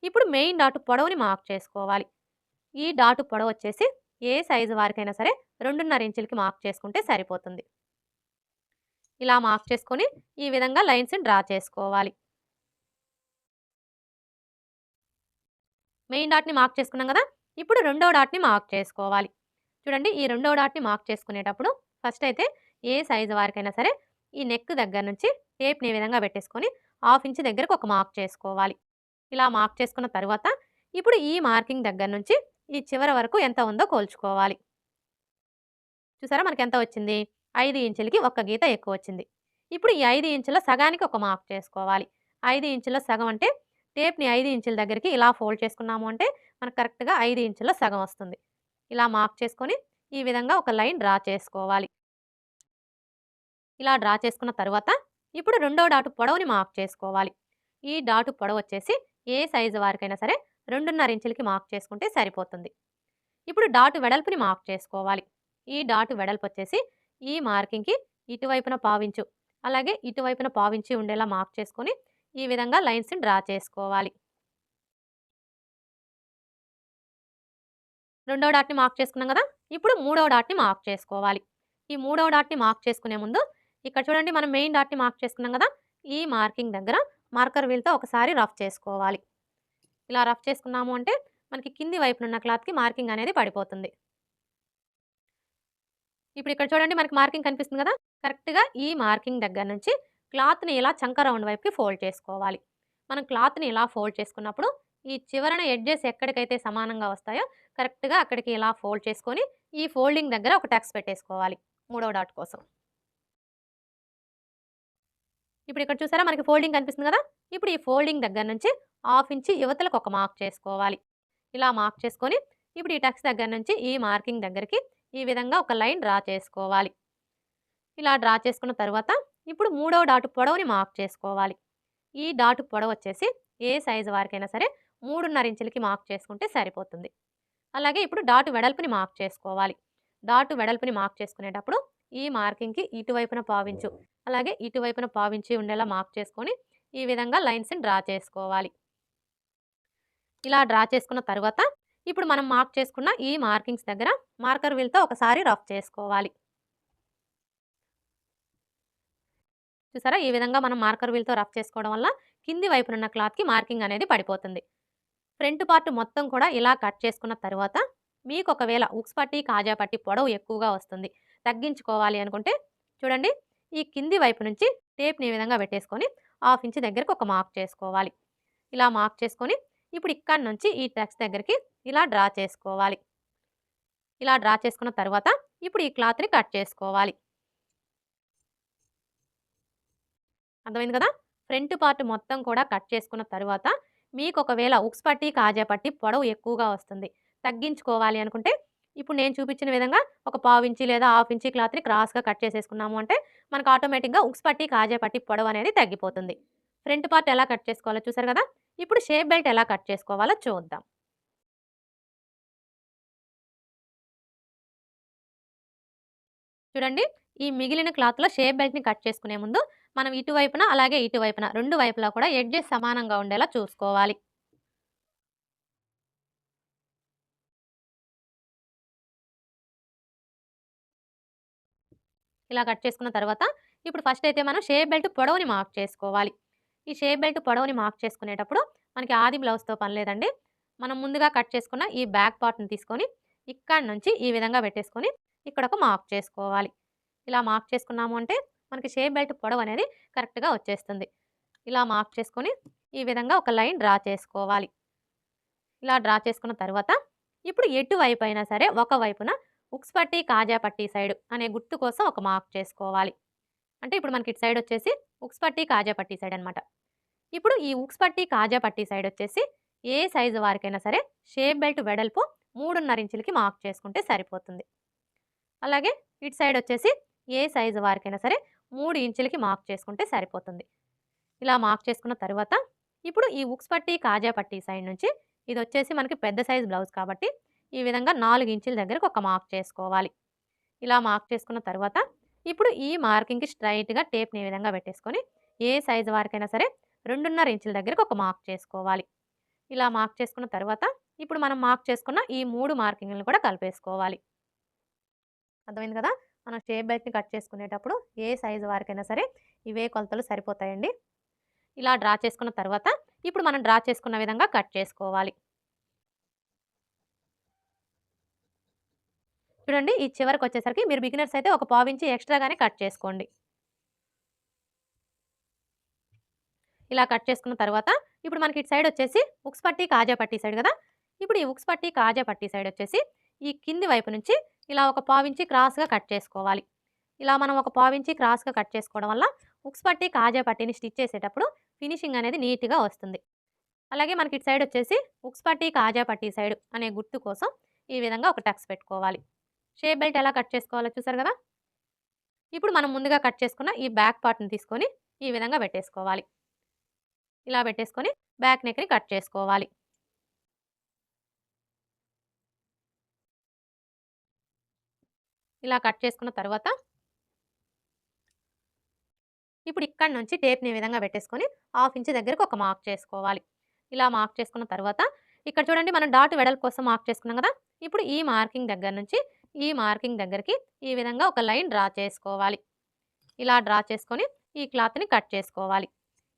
ఇప్పుడు మెయిన్ డాట్ పొడవుని మార్క్ చేసుకోవాలి. ఈ డాట్ పొడవు వచ్చేసి ఏ సైజు వారికైనా సరే 2.5 ఇంచులకి మార్క్ చేసుకుంటే సరిపోతుంది. ఇలా మార్క్ చేసుకొని ఈ విధంగా లైన్స్‌ని డ్రా చేసుకోవాలి. మెయిన్ డాట్‌ని మార్క్ చేసుకున్నాం కదా! ఇప్పుడు రెండో డాట్‌ని మార్క్ చేసుకోవాలి. చూడండి, ఈ రెండో డాట్‌ని మార్క్ చేసుకునేటప్పుడు ఫస్ట్ అయితే ఏ సైజు వారికైనా సరే ఈ నెక్ దగ్గర నుంచి టేప్‌ని ఈ విధంగా పెట్టేసుకొని 1/2 ఇంచ్ దగ్గరకు ఒక మార్క్ చేసుకోవాలి. ఇలా మార్క్ చేసుకున్న తర్వాత ఇప్పుడు ఈ మార్కింగ్ దగ్గర నుంచి ఈ చివర వరకు ఎంత ఉందో కొలుచుకోవాలి. చూసారా మనకి ఎంత వచ్చింది? 5 ఇంచులకి ఒక గీత ఎక్కువ వచ్చింది. ఇప్పుడు ఈ 5 ఇంచుల సగానికి ఒక మార్క్ చేసుకోవాలి. 5 ఇంచుల సగం అంటే టేప్‌ని 5 ఇంచుల దగ్గరికి ఇలా ఫోల్డ్ చేసుకున్నాము అంటే మనకు కరెక్ట్‌గా 5 ఇంచుల సగం వస్తుంది. ఇలా మార్క్ చేసుకొని ఈ విధంగా ఒక లైన్ డ్రా చేసుకోవాలి. ఇలా డ్రా చేసుకున్న తర్వాత ఇప్పుడు రెండో డాటు పొడవుని మార్క్ చేసుకోవాలి. ఈ డాటు పొడవు వచ్చేసి ఏ సైజు వారికైనా సరే 2.5 ఇంచులకి మార్క్ చేసుకుంటే సరిపోతుంది. ఇప్పుడు డాటు వెడల్పుని మార్క్ చేసుకోవాలి. ఈ డాట్ వెడల్పు వచ్చేసి ఈ మార్కింగ్‌కి ఇటువైపున పావించు, అలాగే ఇటువైపున పావించి ఉండేలా మార్క్ చేసుకొని ఈ విధంగా లైన్స్‌ని డ్రా చేసుకోవాలి. రెండో డాట్‌ని మార్క్ చేసుకున్నాం గదా! ఇప్పుడు మూడో డాట్‌ని మార్క్ చేసుకోవాలి. ఈ మూడో డాట్‌ని మార్క్ చేసుకునే ముందు ఇక్కడ చూడండి మనం మెయిన్ డాట్‌ని మార్క్ చేసుకున్నాం గదా! ఈ మార్కింగ్ దగ్గర మార్కర్ వీల్‌తో ఒకసారి రఫ్ చేసుకోవాలి. ఇలా రఫ్ చేసుకున్నాము అంటే మనకి కింది వైపునున్న క్లాత్‌కి మార్కింగ్ అనేది పడిపోతుంది. ఇప్పుడు ఇక్కడ చూడండి మనకి మార్కింగ్ కనిపిస్తుంది కదా! కరెక్ట్‌గా ఈ మార్కింగ్ దగ్గర నుంచి క్లాత్‌ని ఇలా చంక రౌండ్ వైపుకి ఫోల్డ్ చేసుకోవాలి. మనం క్లాత్‌ని ఇలా ఫోల్డ్ చేసుకున్నప్పుడు ఈ చివరన ఎడ్జెస్ ఎక్కడికైతే సమానంగా వస్తాయో కరెక్ట్‌గా అక్కడికి ఇలా ఫోల్డ్ చేసుకొని ఈ ఫోల్డింగ్ దగ్గర ఒక టక్స్ పెట్టేసుకోవాలి మూడో డాట్ కోసం. ఇప్పుడు ఇక్కడ చూసారా మనకి ఫోల్డింగ్ కనిపిస్తుంది కదా! ఇప్పుడు ఈ ఫోల్డింగ్ దగ్గర నుంచి హాఫ్ ఇంచి యువతలకు ఒక మార్క్ చేసుకోవాలి. ఇలా మార్క్ చేసుకొని ఇప్పుడు ఈ టక్స్ దగ్గర నుంచి ఈ మార్కింగ్ దగ్గరికి ఈ విధంగా ఒక లైన్ డ్రా చేసుకోవాలి. ఇలా డ్రా చేసుకున్న తర్వాత ఇప్పుడు మూడవ డాటు పొడవుని మార్క్ చేసుకోవాలి. ఈ డాటు పొడవు వచ్చేసి ఏ సైజు వారికైనా సరే 3.5 ఇంచులకి మార్క్ చేసుకుంటే సరిపోతుంది. అలాగే ఇప్పుడు డాటు వెడల్పుని మార్క్ చేసుకోవాలి. డాటు వెడల్పుని మార్క్ చేసుకునేటప్పుడు ఈ మార్కింగ్‌కి ఇటువైపున పావించు, అలాగే ఇటువైపున పావించి ఉండేలా మార్క్ చేసుకొని ఈ విధంగా లైన్స్‌ని డ్రా చేసుకోవాలి. ఇలా డ్రా చేసుకున్న తర్వాత ఇప్పుడు మనం మార్క్ చేసుకున్న ఈ మార్కింగ్స్ దగ్గర మార్కర్ వీల్‌తో ఒకసారి రఫ్ చేసుకోవాలి. చూసారా ఈ విధంగా మనం మార్కర్ వీల్‌తో రఫ్ చేసుకోవడం వల్ల కింది వైపునున్న క్లాత్‌కి మార్కింగ్ అనేది పడిపోతుంది. ఫ్రంట్ పార్ట్ మొత్తం కూడా ఇలా కట్ చేసుకున్న తర్వాత మీకు ఒకవేళ ఉక్స్ పట్టి, కాజా పట్టి పొడవు ఎక్కువగా వస్తుంది. తగ్గించుకోవాలి అనుకుంటే చూడండి ఈ కింది వైపు నుంచి టేప్‌ని ఈ విధంగా పెట్టేసుకొని హాఫ్ ఇంచ్ దగ్గరకు ఒక మార్క్ చేసుకోవాలి. ఇలా మార్క్ చేసుకొని ఇప్పుడు ఇక్కడి నుంచి ఈ టక్స్ దగ్గరికి ఇలా డ్రా చేసుకోవాలి. ఇలా డ్రా చేసుకున్న తర్వాత ఇప్పుడు ఈ క్లాత్‌ని కట్ చేసుకోవాలి. అర్థమైంది కదా! ఫ్రంట్ పార్ట్ మొత్తం కూడా కట్ చేసుకున్న తరువాత మీకు ఒకవేళ ఉక్స్ పట్టి, కాజా పట్టి పొడవు ఎక్కువగా వస్తుంది. తగ్గించుకోవాలి అనుకుంటే ఇప్పుడు నేను చూపించిన విధంగా ఒక పావించి లేదా హాఫ్ ఇంచి క్లాత్‌ని క్రాస్‌గా కట్ చేసేసుకున్నాము అంటే మనకు ఆటోమేటిక్‌గా ఉక్స్ పట్టి, కాజా పట్టి పొడవు అనేది తగ్గిపోతుంది. ఫ్రంట్ పార్ట్ ఎలా కట్ చేసుకోవాలో చూసారు కదా! ఇప్పుడు షేప్ బెల్ట్ ఎలా కట్ చేసుకోవాలో చూద్దాం. చూడండి ఈ మిగిలిన క్లాత్‌లో షేప్ బెల్ట్‌ని కట్ చేసుకునే ముందు మనం ఇటువైపున అలాగే ఇటువైపున 2 వైపులా కూడా ఎడ్జెస్ సమానంగా ఉండేలా చూసుకోవాలి. ఇలా కట్ చేసుకున్న తర్వాత ఇప్పుడు ఫస్ట్ అయితే మనం షేప్ బెల్ట్ పొడవుని మార్క్ చేసుకోవాలి. ఈ షేప్ బెల్ట్ పొడవుని మార్క్ చేసుకునేటప్పుడు మనకి ఆది బ్లౌజ్‌తో పని లేదండి. మనం ముందుగా కట్ చేసుకున్న ఈ బ్యాక్ పార్ట్‌ని తీసుకొని ఇక్కడి నుంచి ఈ విధంగా పెట్టేసుకొని ఇక్కడ ఒక మార్క్ చేసుకోవాలి. ఇలా మార్క్ చేసుకున్నాము అంటే మనకి షేప్ బెల్ట్ పొడవు అనేది కరెక్ట్‌గా వచ్చేస్తుంది. ఇలా మార్క్ చేసుకొని ఈ విధంగా ఒక లైన్ డ్రా చేసుకోవాలి. ఇలా డ్రా చేసుకున్న తర్వాత ఇప్పుడు ఎటువైపు అయినా సరే ఒకవైపున ఉక్స్ పట్టి, కాజా పట్టి సైడ్ అనే గుర్తు కోసం ఒక మార్క్ చేసుకోవాలి. అంటే ఇప్పుడు మనకి ఇటు సైడ్ వచ్చేసి ఉక్స్ పట్టి, కాజా పట్టి సైడ్ అనమాట. ఇప్పుడు ఈ ఉక్స్ పట్టి, కాజా పట్టి సైడ్ వచ్చేసి ఏ సైజు వారికైనా సరే షేప్ బెల్ట్ వెడల్పు 3.5 ఇంచులకి మార్క్ చేసుకుంటే సరిపోతుంది. అలాగే ఇటు సైడ్ వచ్చేసి ఏ సైజు వారికైనా సరే 3 ఇంచులకి మార్క్ చేసుకుంటే సరిపోతుంది. ఇలా మార్క్ చేసుకున్న తర్వాత ఇప్పుడు ఈ ఉక్స్ పట్టి, కాజా పట్టి సైడ్ నుంచి ఇది వచ్చేసి మనకి పెద్ద సైజ్ బ్లౌజ్ కాబట్టి ఈ విధంగా 4 ఇంచుల దగ్గరకు ఒక మార్క్ చేసుకోవాలి. ఇలా మార్క్ చేసుకున్న తర్వాత ఇప్పుడు ఈ మార్కింగ్‌కి స్ట్రెయిట్‌గా టేప్‌ని ఈ విధంగా పెట్టేసుకొని ఏ సైజు వారికైనా సరే 2.5 ఇంచుల దగ్గరకు ఒక మార్క్ చేసుకోవాలి. ఇలా మార్క్ చేసుకున్న తర్వాత ఇప్పుడు మనం మార్క్ చేసుకున్న ఈ 3 మార్కింగ్‌లను కూడా కలిపేసుకోవాలి. అర్థమైంది కదా! మనం షేప్ బెల్ట్‌ని కట్ చేసుకునేటప్పుడు ఏ సైజు వారికైనా సరే ఇవే కొలతలు సరిపోతాయండి. ఇలా డ్రా చేసుకున్న తర్వాత ఇప్పుడు మనం డ్రా చేసుకున్న విధంగా కట్ చేసుకోవాలి. చూడండి ఈ చివరకొచ్చేసరికి మీరు బిగినర్స్ అయితే ఒక పావించి ఎక్స్‌ట్రాగానే కట్ చేసుకోండి. ఇలా కట్ చేసుకున్న తర్వాత ఇప్పుడు మనకి ఇటు సైడ్ వచ్చేసి ఉక్స్ పట్టి, కాజా పట్టి సైడ్ కదా! ఇప్పుడు ఈ ఉక్స్ పట్టి, కాజా పట్టి సైడ్ వచ్చేసి ఈ కింది వైపు నుంచి ఇలా ఒక పావించి క్రాస్‌గా కట్ చేసుకోవాలి. ఇలా మనం ఒక పావించి క్రాస్‌గా కట్ చేసుకోవడం వల్ల ఉక్స్ పట్టి, కాజా పట్టిని స్టిచ్ చేసేటప్పుడు ఫినిషింగ్ అనేది నీట్‌గా వస్తుంది. అలాగే మనకి ఇటు సైడ్ వచ్చేసి ఉక్స్ పట్టి, కాజా పట్టి సైడ్ అనే గుర్తు కోసం ఈ విధంగా ఒక టక్స్ పెట్టుకోవాలి. షేప్ బెల్ట్ ఎలా కట్ చేసుకోవాలో చూసారు కదా! ఇప్పుడు మనం ముందుగా కట్ చేసుకున్న ఈ బ్యాక్ పార్ట్‌ని తీసుకొని ఈ విధంగా పెట్టేసుకోవాలి. ఇలా పెట్టేసుకొని బ్యాక్ నెక్‌ని కట్ చేసుకోవాలి. ఇలా కట్ చేసుకున్న తర్వాత ఇప్పుడు ఇక్కడి నుంచి టేప్‌ని ఈ విధంగా పెట్టేసుకొని హాఫ్ ఇంచ్ దగ్గరకు ఒక మార్క్ చేసుకోవాలి. ఇలా మార్క్ చేసుకున్న తర్వాత ఇక్కడ చూడండి మనం డాట్ వెడల్పు కోసం మార్క్ చేసుకున్నాం కదా! ఇప్పుడు ఈ మార్కింగ్ దగ్గర నుంచి ఈ మార్కింగ్ దగ్గరికి ఈ విధంగా ఒక లైన్ డ్రా చేసుకోవాలి. ఇలా డ్రా చేసుకొని ఈ క్లాత్‌ని కట్ చేసుకోవాలి.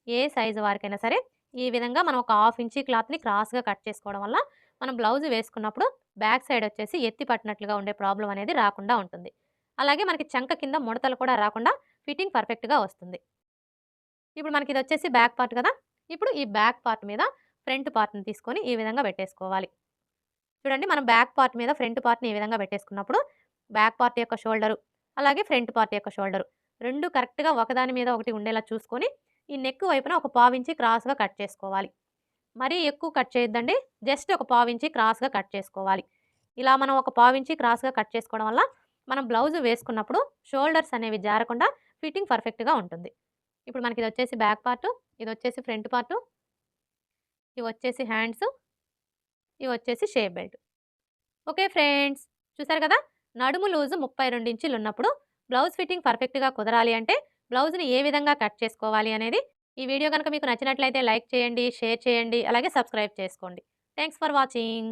ఏ సైజు వారికైనా సరే ఈ విధంగా మనం ఒక హాఫ్ ఇంచీ క్లాత్‌ని క్రాస్‌గా కట్ చేసుకోవడం వల్ల మనం బ్లౌజ్ వేసుకున్నప్పుడు బ్యాక్ సైడ్ వచ్చేసి ఎత్తి పట్టినట్లుగా ఉండే ప్రాబ్లమ్ అనేది రాకుండా ఉంటుంది. అలాగే మనకి చంక కింద ముడతలు కూడా రాకుండా ఫిట్టింగ్ పర్ఫెక్ట్‌గా వస్తుంది. ఇప్పుడు మనకి ఇదొచ్చేసి బ్యాక్ పార్ట్ కదా! ఇప్పుడు ఈ బ్యాక్ పార్ట్ మీద ఫ్రంట్ పార్ట్‌ని తీసుకొని ఈ విధంగా పెట్టేసుకోవాలి. చూడండి మనం బ్యాక్ పార్ట్ మీద ఫ్రంట్ పార్ట్‌ని ఈ విధంగా పెట్టేసుకున్నప్పుడు బ్యాక్ పార్ట్ యొక్క షోల్డరు, అలాగే ఫ్రంట్ పార్ట్ యొక్క షోల్డరు 2 కరెక్ట్‌గా ఒకదాని మీద ఒకటి ఉండేలా చూసుకొని ఈ నెక్ వైపున ఒక పావించి క్రాస్‌గా కట్ చేసుకోవాలి. మరీ ఎక్కువ కట్ చేయొద్దండి. జస్ట్ ఒక పావించి క్రాస్‌గా కట్ చేసుకోవాలి. ఇలా మనం ఒక పావించి క్రాస్‌గా కట్ చేసుకోవడం వల్ల మనం బ్లౌజ్ వేసుకున్నప్పుడు షోల్డర్స్ అనేవి జారకుండా ఫిట్టింగ్ పర్ఫెక్ట్‌గా ఉంటుంది. ఇప్పుడు మనకి ఇదొచ్చేసి బ్యాక్ పార్టు, ఇదొచ్చేసి ఫ్రంట్ పార్టు, ఇవొచ్చేసి హ్యాండ్స్, ఇవొచ్చేసి షేప్ బెల్ట్. Okay friends. చూసారు కదా! నడుము లూజు 32 ఇంచులున్నప్పుడు బ్లౌజ్ ఫిట్టింగ్ పర్ఫెక్ట్‌గా కుదరాలి అంటే బ్లౌజ్‌ని ఏ విధంగా కట్ చేసుకోవాలి అనేది ఈ వీడియో గనుక మీకు నచ్చినట్లయితే లైక్ చేయండి, షేర్ చేయండి, అలాగే సబ్స్క్రైబ్ చేసుకోండి. Thanks for watching.